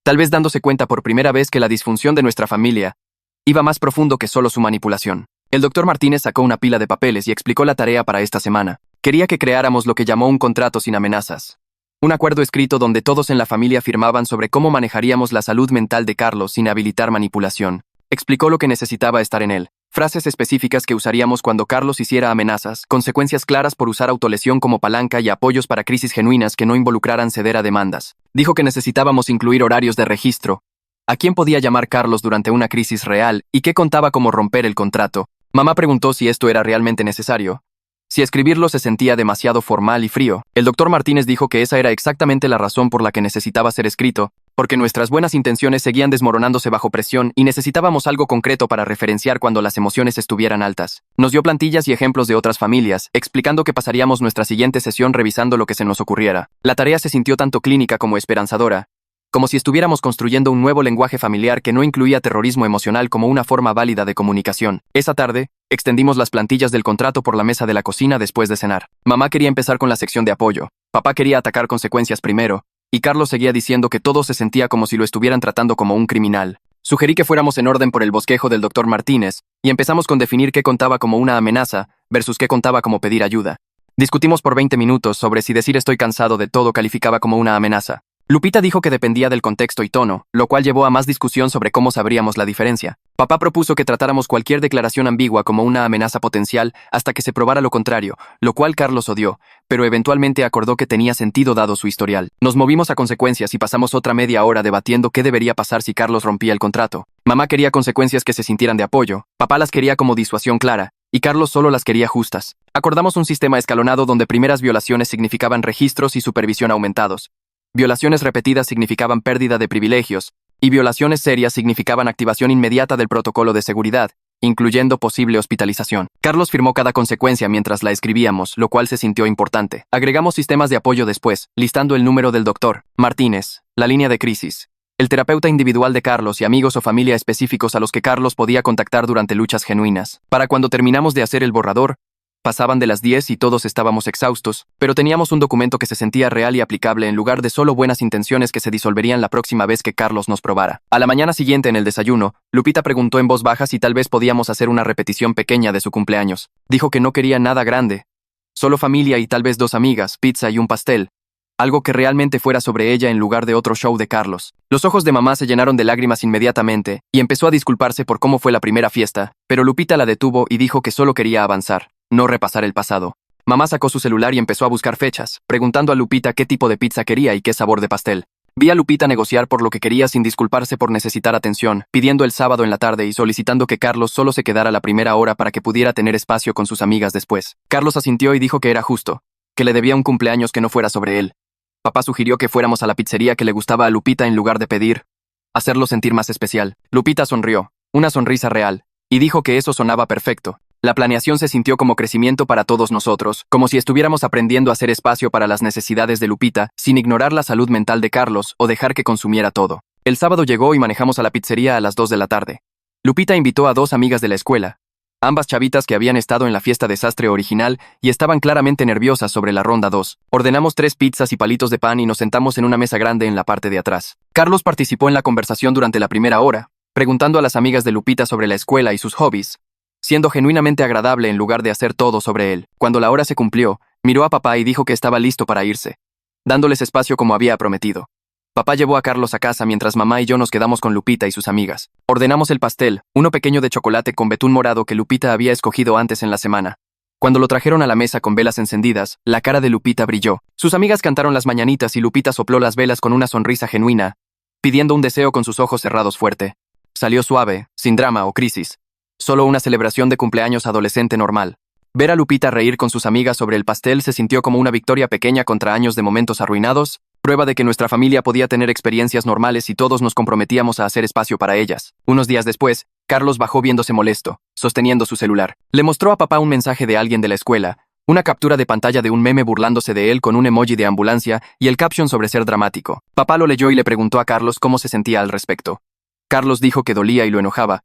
tal vez dándose cuenta por primera vez que la disfunción de nuestra familia iba más profundo que solo su manipulación. El doctor Martínez sacó una pila de papeles y explicó la tarea para esta semana. Quería que creáramos lo que llamó un contrato sin amenazas. Un acuerdo escrito donde todos en la familia firmaban sobre cómo manejaríamos la salud mental de Carlos sin habilitar manipulación. Explicó lo que necesitaba estar en él. Frases específicas que usaríamos cuando Carlos hiciera amenazas, consecuencias claras por usar autolesión como palanca y apoyos para crisis genuinas que no involucraran ceder a demandas. Dijo que necesitábamos incluir horarios de registro, a quién podía llamar Carlos durante una crisis real y qué contaba como romper el contrato. Mamá preguntó si esto era realmente necesario. Si escribirlo se sentía demasiado formal y frío. El doctor Martínez dijo que esa era exactamente la razón por la que necesitaba ser escrito, porque nuestras buenas intenciones seguían desmoronándose bajo presión y necesitábamos algo concreto para referenciar cuando las emociones estuvieran altas. Nos dio plantillas y ejemplos de otras familias, explicando que pasaríamos nuestra siguiente sesión revisando lo que se nos ocurriera. La tarea se sintió tanto clínica como esperanzadora, como si estuviéramos construyendo un nuevo lenguaje familiar que no incluía terrorismo emocional como una forma válida de comunicación. Esa tarde, extendimos las plantillas del contrato por la mesa de la cocina después de cenar. Mamá quería empezar con la sección de apoyo. Papá quería atacar consecuencias primero, y Carlos seguía diciendo que todo se sentía como si lo estuvieran tratando como un criminal. Sugerí que fuéramos en orden por el bosquejo del doctor Martínez, y empezamos con definir qué contaba como una amenaza versus qué contaba como pedir ayuda. Discutimos por 20 minutos sobre si decir estoy cansado de todo calificaba como una amenaza. Lupita dijo que dependía del contexto y tono, lo cual llevó a más discusión sobre cómo sabríamos la diferencia. Papá propuso que tratáramos cualquier declaración ambigua como una amenaza potencial hasta que se probara lo contrario, lo cual Carlos odió, pero eventualmente acordó que tenía sentido dado su historial. Nos movimos a consecuencias y pasamos otra media hora debatiendo qué debería pasar si Carlos rompía el contrato. Mamá quería consecuencias que se sintieran de apoyo, papá las quería como disuasión clara, y Carlos solo las quería justas. Acordamos un sistema escalonado donde primeras violaciones significaban registros y supervisión aumentados. Violaciones repetidas significaban pérdida de privilegios, y violaciones serias significaban activación inmediata del protocolo de seguridad, incluyendo posible hospitalización. Carlos firmó cada consecuencia mientras la escribíamos, lo cual se sintió importante. Agregamos sistemas de apoyo después, listando el número del doctor Martínez, la línea de crisis, el terapeuta individual de Carlos y amigos o familia específicos a los que Carlos podía contactar durante luchas genuinas. Para cuando terminamos de hacer el borrador, pasaban de las 10 y todos estábamos exhaustos, pero teníamos un documento que se sentía real y aplicable en lugar de solo buenas intenciones que se disolverían la próxima vez que Carlos nos probara. A la mañana siguiente en el desayuno, Lupita preguntó en voz baja si tal vez podíamos hacer una repetición pequeña de su cumpleaños. Dijo que no quería nada grande, solo familia y tal vez 2 amigas, pizza y un pastel. Algo que realmente fuera sobre ella en lugar de otro show de Carlos. Los ojos de mamá se llenaron de lágrimas inmediatamente y empezó a disculparse por cómo fue la primera fiesta, pero Lupita la detuvo y dijo que solo quería avanzar, no repasar el pasado. Mamá sacó su celular y empezó a buscar fechas, preguntando a Lupita qué tipo de pizza quería y qué sabor de pastel. Vi a Lupita negociar por lo que quería sin disculparse por necesitar atención, pidiendo el sábado en la tarde y solicitando que Carlos solo se quedara la primera hora para que pudiera tener espacio con sus amigas después. Carlos asintió y dijo que era justo, que le debía un cumpleaños que no fuera sobre él. Papá sugirió que fuéramos a la pizzería que le gustaba a Lupita en lugar de pedir, hacerlo sentir más especial. Lupita sonrió, una sonrisa real, y dijo que eso sonaba perfecto. La planeación se sintió como crecimiento para todos nosotros, como si estuviéramos aprendiendo a hacer espacio para las necesidades de Lupita, sin ignorar la salud mental de Carlos o dejar que consumiera todo. El sábado llegó y manejamos a la pizzería a las 2 de la tarde. Lupita invitó a 2 amigas de la escuela, ambas chavitas que habían estado en la fiesta desastre original y estaban claramente nerviosas sobre la ronda 2. Ordenamos 3 pizzas y palitos de pan y nos sentamos en una mesa grande en la parte de atrás. Carlos participó en la conversación durante la primera hora, preguntando a las amigas de Lupita sobre la escuela y sus hobbies, siendo genuinamente agradable en lugar de hacer todo sobre él. Cuando la hora se cumplió, miró a papá y dijo que estaba listo para irse, dándoles espacio como había prometido. Papá llevó a Carlos a casa mientras mamá y yo nos quedamos con Lupita y sus amigas. Ordenamos el pastel, uno pequeño de chocolate con betún morado que Lupita había escogido antes en la semana. Cuando lo trajeron a la mesa con velas encendidas, la cara de Lupita brilló. Sus amigas cantaron las mañanitas y Lupita sopló las velas con una sonrisa genuina, pidiendo un deseo con sus ojos cerrados fuerte. Salió suave, sin drama o crisis. Solo una celebración de cumpleaños adolescente normal. Ver a Lupita reír con sus amigas sobre el pastel se sintió como una victoria pequeña contra años de momentos arruinados, prueba de que nuestra familia podía tener experiencias normales y todos nos comprometíamos a hacer espacio para ellas. Unos días después, Carlos bajó viéndose molesto, sosteniendo su celular. Le mostró a papá un mensaje de alguien de la escuela, una captura de pantalla de un meme burlándose de él con un emoji de ambulancia y el caption sobre ser dramático. Papá lo leyó y le preguntó a Carlos cómo se sentía al respecto. Carlos dijo que dolía y lo enojaba,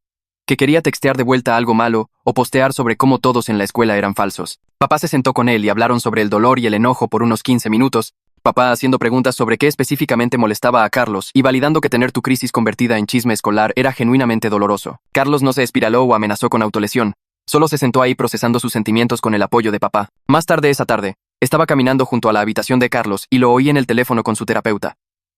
que quería textear de vuelta algo malo o postear sobre cómo todos en la escuela eran falsos. Papá se sentó con él y hablaron sobre el dolor y el enojo por unos 15 minutos, papá haciendo preguntas sobre qué específicamente molestaba a Carlos y validando que tener tu crisis convertida en chisme escolar era genuinamente doloroso. Carlos no se espiraló o amenazó con autolesión, solo se sentó ahí procesando sus sentimientos con el apoyo de papá. Más tarde esa tarde, estaba caminando junto a la habitación de Carlos y lo oí en el teléfono con su terapeuta.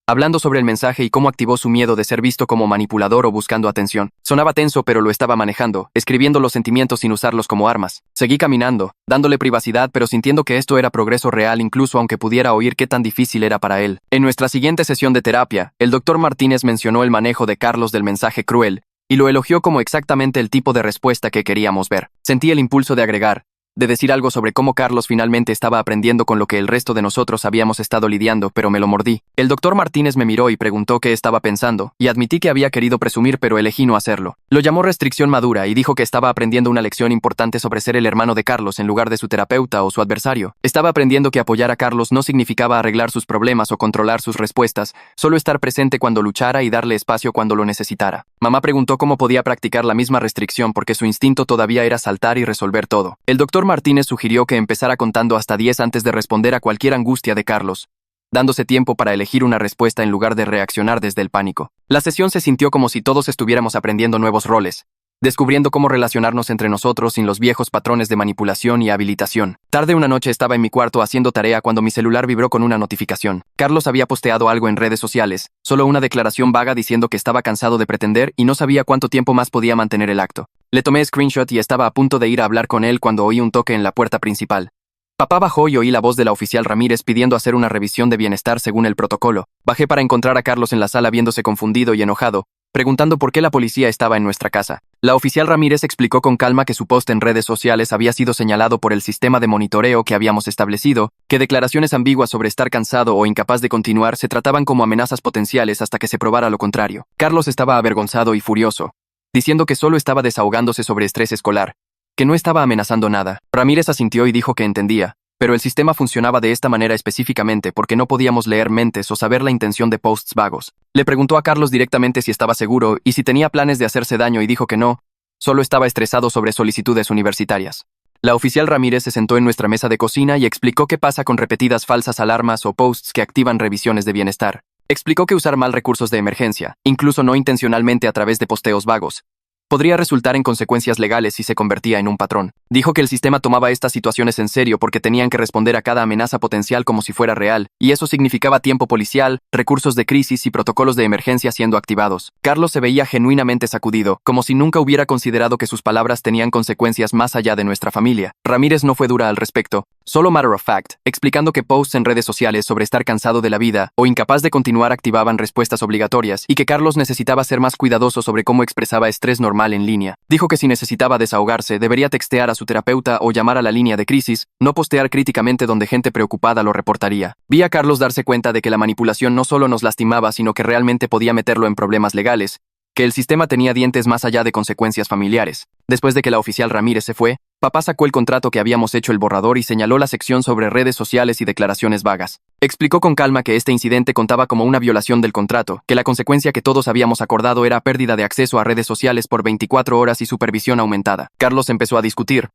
hablando sobre el mensaje y cómo activó su miedo de ser visto como manipulador o buscando atención. Sonaba tenso, pero lo estaba manejando, escribiendo los sentimientos sin usarlos como armas. Seguí caminando, dándole privacidad, pero sintiendo que esto era progreso real incluso aunque pudiera oír qué tan difícil era para él. En nuestra siguiente sesión de terapia, el doctor Martínez mencionó el manejo de Carlos del mensaje cruel, y lo elogió como exactamente el tipo de respuesta que queríamos ver. Sentí el impulso de agregar, de decir algo sobre cómo Carlos finalmente estaba aprendiendo con lo que el resto de nosotros habíamos estado lidiando, pero me lo mordí. El doctor Martínez me miró y preguntó qué estaba pensando, y admití que había querido presumir, pero elegí no hacerlo. Lo llamó restricción madura y dijo que estaba aprendiendo una lección importante sobre ser el hermano de Carlos en lugar de su terapeuta o su adversario. Estaba aprendiendo que apoyar a Carlos no significaba arreglar sus problemas o controlar sus respuestas, solo estar presente cuando luchara y darle espacio cuando lo necesitara. Mamá preguntó cómo podía practicar la misma restricción porque su instinto todavía era saltar y resolver todo. El doctor Martínez sugirió que empezara contando hasta 10 antes de responder a cualquier angustia de Carlos, dándose tiempo para elegir una respuesta en lugar de reaccionar desde el pánico. La sesión se sintió como si todos estuviéramos aprendiendo nuevos roles, descubriendo cómo relacionarnos entre nosotros sin los viejos patrones de manipulación y habilitación. Tarde una noche estaba en mi cuarto haciendo tarea cuando mi celular vibró con una notificación. Carlos había posteado algo en redes sociales, solo una declaración vaga diciendo que estaba cansado de pretender y no sabía cuánto tiempo más podía mantener el acto. Le tomé screenshot y estaba a punto de ir a hablar con él cuando oí un toque en la puerta principal. Papá bajó y oí la voz de la oficial Ramírez pidiendo hacer una revisión de bienestar según el protocolo. Bajé para encontrar a Carlos en la sala viéndose confundido y enojado, preguntando por qué la policía estaba en nuestra casa. La oficial Ramírez explicó con calma que su post en redes sociales había sido señalado por el sistema de monitoreo que habíamos establecido, que declaraciones ambiguas sobre estar cansado o incapaz de continuar se trataban como amenazas potenciales hasta que se probara lo contrario. Carlos estaba avergonzado y furioso, diciendo que solo estaba desahogándose sobre estrés escolar, que no estaba amenazando nada. Ramírez asintió y dijo que entendía, pero el sistema funcionaba de esta manera específicamente porque no podíamos leer mentes o saber la intención de posts vagos. Le preguntó a Carlos directamente si estaba seguro y si tenía planes de hacerse daño y dijo que no, solo estaba estresado sobre solicitudes universitarias. La oficial Ramírez se sentó en nuestra mesa de cocina y explicó qué pasa con repetidas falsas alarmas o posts que activan revisiones de bienestar. Explicó que usar mal recursos de emergencia, incluso no intencionalmente a través de posteos vagos, podría resultar en consecuencias legales si se convertía en un patrón. Dijo que el sistema tomaba estas situaciones en serio porque tenían que responder a cada amenaza potencial como si fuera real, y eso significaba tiempo policial, recursos de crisis y protocolos de emergencia siendo activados. Carlos se veía genuinamente sacudido, como si nunca hubiera considerado que sus palabras tenían consecuencias más allá de nuestra familia. Ramírez no fue dura al respecto, solo matter of fact, explicando que posts en redes sociales sobre estar cansado de la vida o incapaz de continuar activaban respuestas obligatorias y que Carlos necesitaba ser más cuidadoso sobre cómo expresaba estrés normal en línea. Dijo que si necesitaba desahogarse, debería textear a su terapeuta o llamar a la línea de crisis, no postear críticamente donde gente preocupada lo reportaría. Vi a Carlos darse cuenta de que la manipulación no solo nos lastimaba, sino que realmente podía meterlo en problemas legales, que el sistema tenía dientes más allá de consecuencias familiares. Después de que la oficial Ramírez se fue, papá sacó el contrato que habíamos hecho el borrador y señaló la sección sobre redes sociales y declaraciones vagas. Explicó con calma que este incidente contaba como una violación del contrato, que la consecuencia que todos habíamos acordado era pérdida de acceso a redes sociales por 24 horas y supervisión aumentada. Carlos empezó a discutir.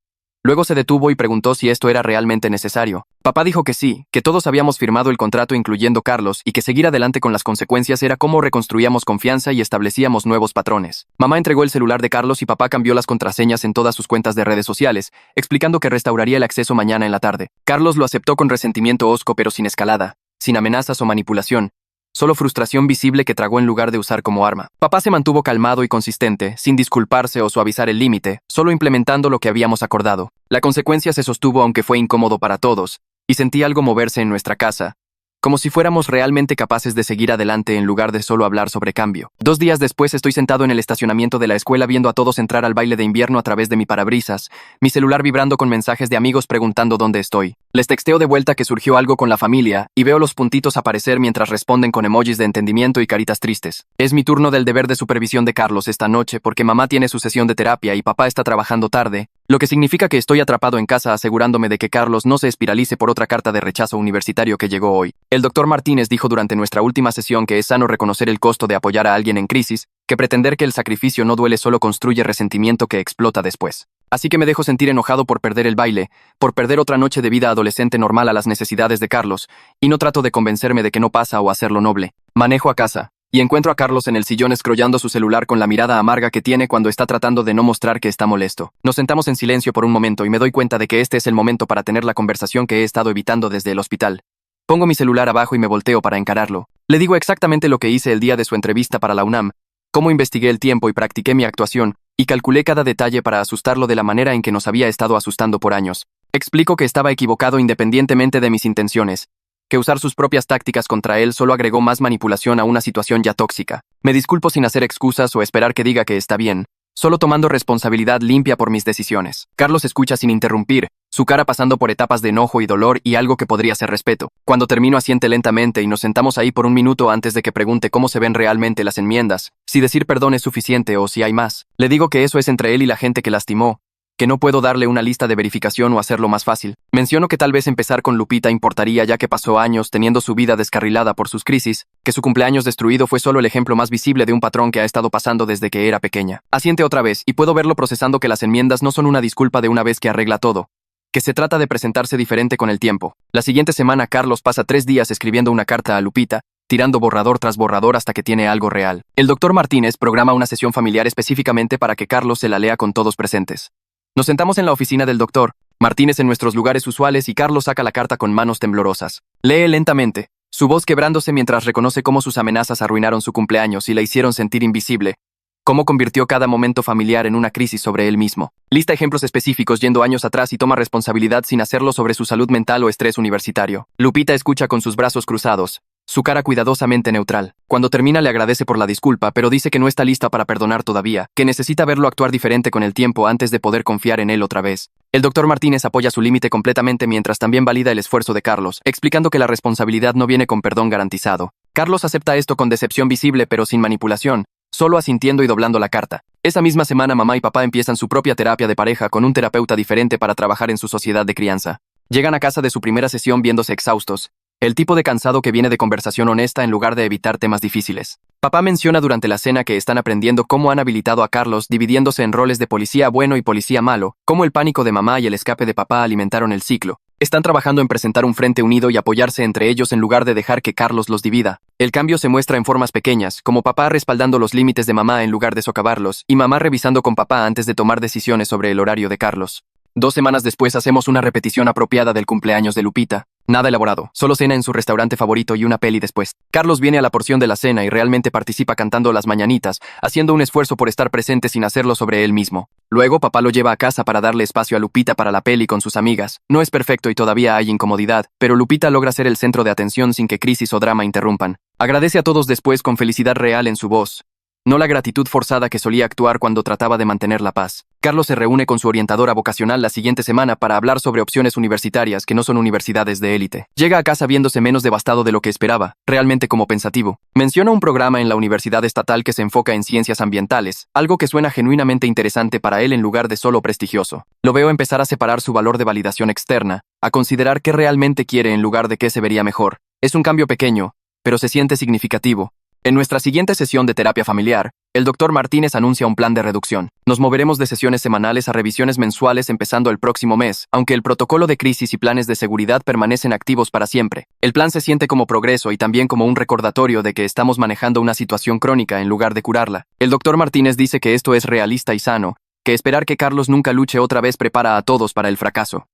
Luego se detuvo y preguntó si esto era realmente necesario. Papá dijo que sí, que todos habíamos firmado el contrato incluyendo Carlos y que seguir adelante con las consecuencias era cómo reconstruíamos confianza y establecíamos nuevos patrones. Mamá entregó el celular de Carlos y papá cambió las contraseñas en todas sus cuentas de redes sociales, explicando que restauraría el acceso mañana en la tarde. Carlos lo aceptó con resentimiento hosco pero sin escalada, sin amenazas o manipulación. Solo frustración visible que tragó en lugar de usar como arma. Papá se mantuvo calmado y consistente, sin disculparse o suavizar el límite, solo implementando lo que habíamos acordado. La consecuencia se sostuvo aunque fue incómodo para todos, y sentí algo moverse en nuestra casa, como si fuéramos realmente capaces de seguir adelante en lugar de solo hablar sobre cambio. 2 días después estoy sentado en el estacionamiento de la escuela viendo a todos entrar al baile de invierno a través de mi parabrisas, mi celular vibrando con mensajes de amigos preguntando dónde estoy. Les texteo de vuelta que surgió algo con la familia y veo los puntitos aparecer mientras responden con emojis de entendimiento y caritas tristes. Es mi turno del deber de supervisión de Carlos esta noche porque mamá tiene su sesión de terapia y papá está trabajando tarde, lo que significa que estoy atrapado en casa asegurándome de que Carlos no se espiralice por otra carta de rechazo universitario que llegó hoy. El doctor Martínez dijo durante nuestra última sesión que es sano reconocer el costo de apoyar a alguien en crisis, que pretender que el sacrificio no duele solo construye resentimiento que explota después. Así que me dejo sentir enojado por perder el baile, por perder otra noche de vida adolescente normal a las necesidades de Carlos, y no trato de convencerme de que no pasa o hacerlo noble. Manejo a casa, y encuentro a Carlos en el sillón scrollando su celular con la mirada amarga que tiene cuando está tratando de no mostrar que está molesto. Nos sentamos en silencio por un momento y me doy cuenta de que este es el momento para tener la conversación que he estado evitando desde el hospital. Pongo mi celular abajo y me volteo para encararlo. Le digo exactamente lo que hice el día de su entrevista para la UNAM, cómo investigué el tiempo y practiqué mi actuación, y calculé cada detalle para asustarlo de la manera en que nos había estado asustando por años. Explico que estaba equivocado independientemente de mis intenciones, que usar sus propias tácticas contra él solo agregó más manipulación a una situación ya tóxica. Me disculpo sin hacer excusas o esperar que diga que está bien, solo tomando responsabilidad limpia por mis decisiones. Carlos escucha sin interrumpir, su cara pasando por etapas de enojo y dolor y algo que podría ser respeto. Cuando termino asiente lentamente y nos sentamos ahí por un minuto antes de que pregunte cómo se ven realmente las enmiendas, si decir perdón es suficiente o si hay más. Le digo que eso es entre él y la gente que lastimó, que no puedo darle una lista de verificación o hacerlo más fácil. Menciono que tal vez empezar con Lupita importaría ya que pasó años teniendo su vida descarrilada por sus crisis, que su cumpleaños destruido fue solo el ejemplo más visible de un patrón que ha estado pasando desde que era pequeña. Asiente otra vez y puedo verlo procesando que las enmiendas no son una disculpa de una vez que arregla todo, que se trata de presentarse diferente con el tiempo. La siguiente semana Carlos pasa 3 días escribiendo una carta a Lupita, tirando borrador tras borrador hasta que tiene algo real. El doctor Martínez programa una sesión familiar específicamente para que Carlos se la lea con todos presentes. Nos sentamos en la oficina del doctor Martínez en nuestros lugares usuales y Carlos saca la carta con manos temblorosas. Lee lentamente, su voz quebrándose mientras reconoce cómo sus amenazas arruinaron su cumpleaños y la hicieron sentir invisible, cómo convirtió cada momento familiar en una crisis sobre él mismo. Lista ejemplos específicos yendo años atrás y toma responsabilidad sin hacerlo sobre su salud mental o estrés universitario. Lupita escucha con sus brazos cruzados, su cara cuidadosamente neutral. Cuando termina le agradece por la disculpa, pero dice que no está lista para perdonar todavía, que necesita verlo actuar diferente con el tiempo antes de poder confiar en él otra vez. El doctor Martínez apoya su límite completamente mientras también valida el esfuerzo de Carlos, explicando que la responsabilidad no viene con perdón garantizado. Carlos acepta esto con decepción visible pero sin manipulación, solo asintiendo y doblando la carta. Esa misma semana mamá y papá empiezan su propia terapia de pareja con un terapeuta diferente para trabajar en su sociedad de crianza. Llegan a casa de su primera sesión viéndose exhaustos, el tipo de cansado que viene de conversación honesta en lugar de evitar temas difíciles. Papá menciona durante la cena que están aprendiendo cómo han habilitado a Carlos dividiéndose en roles de policía bueno y policía malo, cómo el pánico de mamá y el escape de papá alimentaron el ciclo. Están trabajando en presentar un frente unido y apoyarse entre ellos en lugar de dejar que Carlos los divida. El cambio se muestra en formas pequeñas, como papá respaldando los límites de mamá en lugar de socavarlos, y mamá revisando con papá antes de tomar decisiones sobre el horario de Carlos. 2 semanas después hacemos una repetición apropiada del cumpleaños de Lupita. Nada elaborado, solo cena en su restaurante favorito y una peli después. Carlos viene a la porción de la cena y realmente participa cantando las mañanitas, haciendo un esfuerzo por estar presente sin hacerlo sobre él mismo. Luego papá lo lleva a casa para darle espacio a Lupita para la peli con sus amigas. No es perfecto y todavía hay incomodidad, pero Lupita logra ser el centro de atención sin que crisis o drama interrumpan. Agradece a todos después con felicidad real en su voz, no la gratitud forzada que solía actuar cuando trataba de mantener la paz. Carlos se reúne con su orientadora vocacional la siguiente semana para hablar sobre opciones universitarias que no son universidades de élite. Llega a casa viéndose menos devastado de lo que esperaba, realmente como pensativo. Menciona un programa en la universidad estatal que se enfoca en ciencias ambientales, algo que suena genuinamente interesante para él en lugar de solo prestigioso. Lo veo empezar a separar su valor de validación externa, a considerar qué realmente quiere en lugar de qué se vería mejor. Es un cambio pequeño, pero se siente significativo. En nuestra siguiente sesión de terapia familiar, el doctor Martínez anuncia un plan de reducción. Nos moveremos de sesiones semanales a revisiones mensuales empezando el próximo mes, aunque el protocolo de crisis y planes de seguridad permanecen activos para siempre. El plan se siente como progreso y también como un recordatorio de que estamos manejando una situación crónica en lugar de curarla. El doctor Martínez dice que esto es realista y sano, que esperar que Carlos nunca luche otra vez prepara a todos para el fracaso.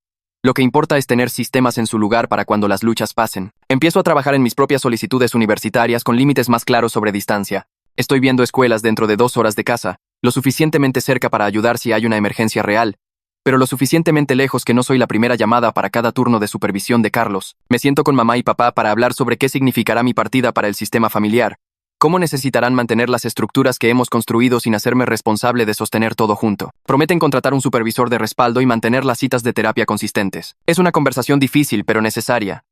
Lo que importa es tener sistemas en su lugar para cuando las luchas pasen. Empiezo a trabajar en mis propias solicitudes universitarias con límites más claros sobre distancia. Estoy viendo escuelas dentro de 2 horas de casa, lo suficientemente cerca para ayudar si hay una emergencia real, pero lo suficientemente lejos que no soy la primera llamada para cada turno de supervisión de Carlos. Me siento con mamá y papá para hablar sobre qué significará mi partida para el sistema familiar, cómo necesitarán mantener las estructuras que hemos construido sin hacerme responsable de sostener todo junto. Prometen contratar un supervisor de respaldo y mantener las citas de terapia consistentes. Es una conversación difícil pero necesaria.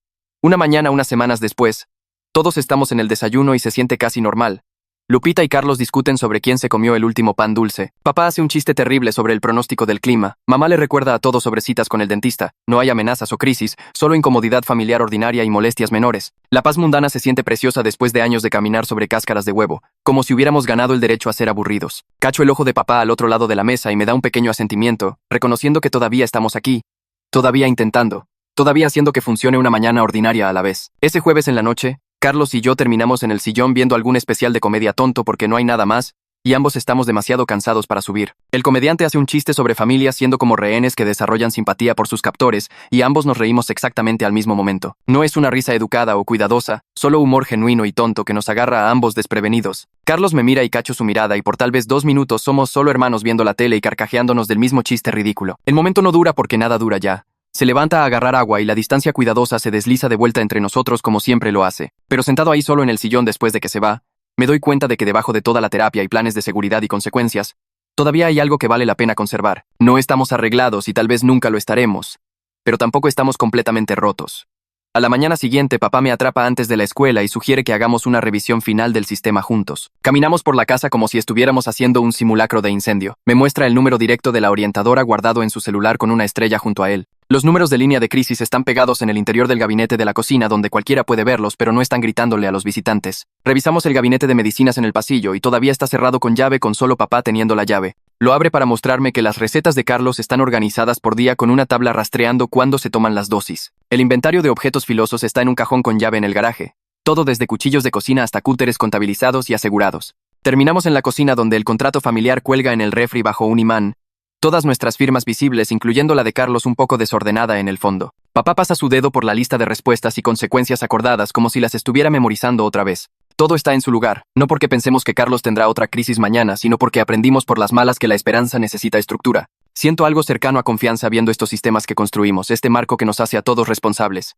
Una mañana, unas semanas después, todos estamos en el desayuno y se siente casi normal. Lupita y Carlos discuten sobre quién se comió el último pan dulce. Papá hace un chiste terrible sobre el pronóstico del clima. Mamá le recuerda a todos sobre citas con el dentista. No hay amenazas o crisis, solo incomodidad familiar ordinaria y molestias menores. La paz mundana se siente preciosa después de años de caminar sobre cáscaras de huevo, como si hubiéramos ganado el derecho a ser aburridos. Cacho el ojo de papá al otro lado de la mesa y me da un pequeño asentimiento, reconociendo que todavía estamos aquí, todavía intentando, todavía haciendo que funcione una mañana ordinaria a la vez. Ese jueves en la noche, Carlos y yo terminamos en el sillón viendo algún especial de comedia tonto porque no hay nada más y ambos estamos demasiado cansados para subir. El comediante hace un chiste sobre familias siendo como rehenes que desarrollan simpatía por sus captores, y ambos nos reímos exactamente al mismo momento. No es una risa educada o cuidadosa, solo humor genuino y tonto que nos agarra a ambos desprevenidos. Carlos me mira y cacho su mirada y por tal vez 2 minutos somos solo hermanos viendo la tele y carcajeándonos del mismo chiste ridículo. El momento no dura porque nada dura ya. Se levanta a agarrar agua y la distancia cuidadosa se desliza de vuelta entre nosotros como siempre lo hace. Pero sentado ahí solo en el sillón después de que se va, me doy cuenta de que debajo de toda la terapia y planes de seguridad y consecuencias, todavía hay algo que vale la pena conservar. No estamos arreglados y tal vez nunca lo estaremos, pero tampoco estamos completamente rotos. A la mañana siguiente, papá me atrapa antes de la escuela y sugiere que hagamos una revisión final del sistema juntos. Caminamos por la casa como si estuviéramos haciendo un simulacro de incendio. Me muestra el número directo de la orientadora guardado en su celular con una estrella junto a él. Los números de línea de crisis están pegados en el interior del gabinete de la cocina donde cualquiera puede verlos, pero no están gritándole a los visitantes. Revisamos el gabinete de medicinas en el pasillo y todavía está cerrado con llave con solo papá teniendo la llave. Lo abre para mostrarme que las recetas de Carlos están organizadas por día con una tabla rastreando cuándo se toman las dosis. El inventario de objetos filosos está en un cajón con llave en el garaje. Todo desde cuchillos de cocina hasta cúteres contabilizados y asegurados. Terminamos en la cocina donde el contrato familiar cuelga en el refri bajo un imán. Todas nuestras firmas visibles, incluyendo la de Carlos un poco desordenada en el fondo. Papá pasa su dedo por la lista de respuestas y consecuencias acordadas como si las estuviera memorizando otra vez. Todo está en su lugar, no porque pensemos que Carlos tendrá otra crisis mañana, sino porque aprendimos por las malas que la esperanza necesita estructura. Siento algo cercano a confianza viendo estos sistemas que construimos, este marco que nos hace a todos responsables.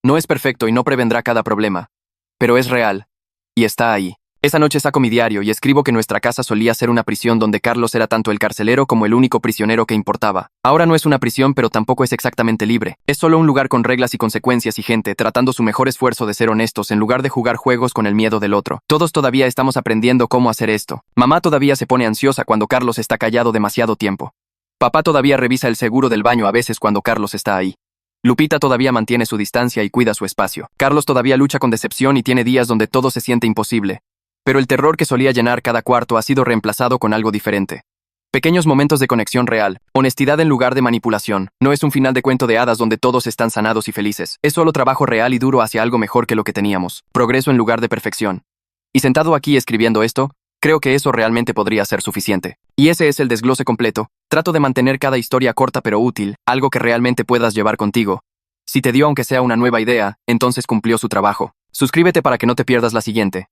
No es perfecto y no prevendrá cada problema, pero es real, y está ahí. Esa noche saco mi diario y escribo que nuestra casa solía ser una prisión donde Carlos era tanto el carcelero como el único prisionero que importaba. Ahora no es una prisión, pero tampoco es exactamente libre. Es solo un lugar con reglas y consecuencias y gente tratando su mejor esfuerzo de ser honestos en lugar de jugar juegos con el miedo del otro. Todos todavía estamos aprendiendo cómo hacer esto. Mamá todavía se pone ansiosa cuando Carlos está callado demasiado tiempo. Papá todavía revisa el seguro del baño a veces cuando Carlos está ahí. Lupita todavía mantiene su distancia y cuida su espacio. Carlos todavía lucha con decepción y tiene días donde todo se siente imposible. Pero el terror que solía llenar cada cuarto ha sido reemplazado con algo diferente. Pequeños momentos de conexión real, honestidad en lugar de manipulación. No es un final de cuento de hadas donde todos están sanados y felices. Es solo trabajo real y duro hacia algo mejor que lo que teníamos. Progreso en lugar de perfección. Y sentado aquí escribiendo esto, creo que eso realmente podría ser suficiente. Y ese es el desglose completo. Trato de mantener cada historia corta pero útil, algo que realmente puedas llevar contigo. Si te dio aunque sea una nueva idea, entonces cumplió su trabajo. Suscríbete para que no te pierdas la siguiente.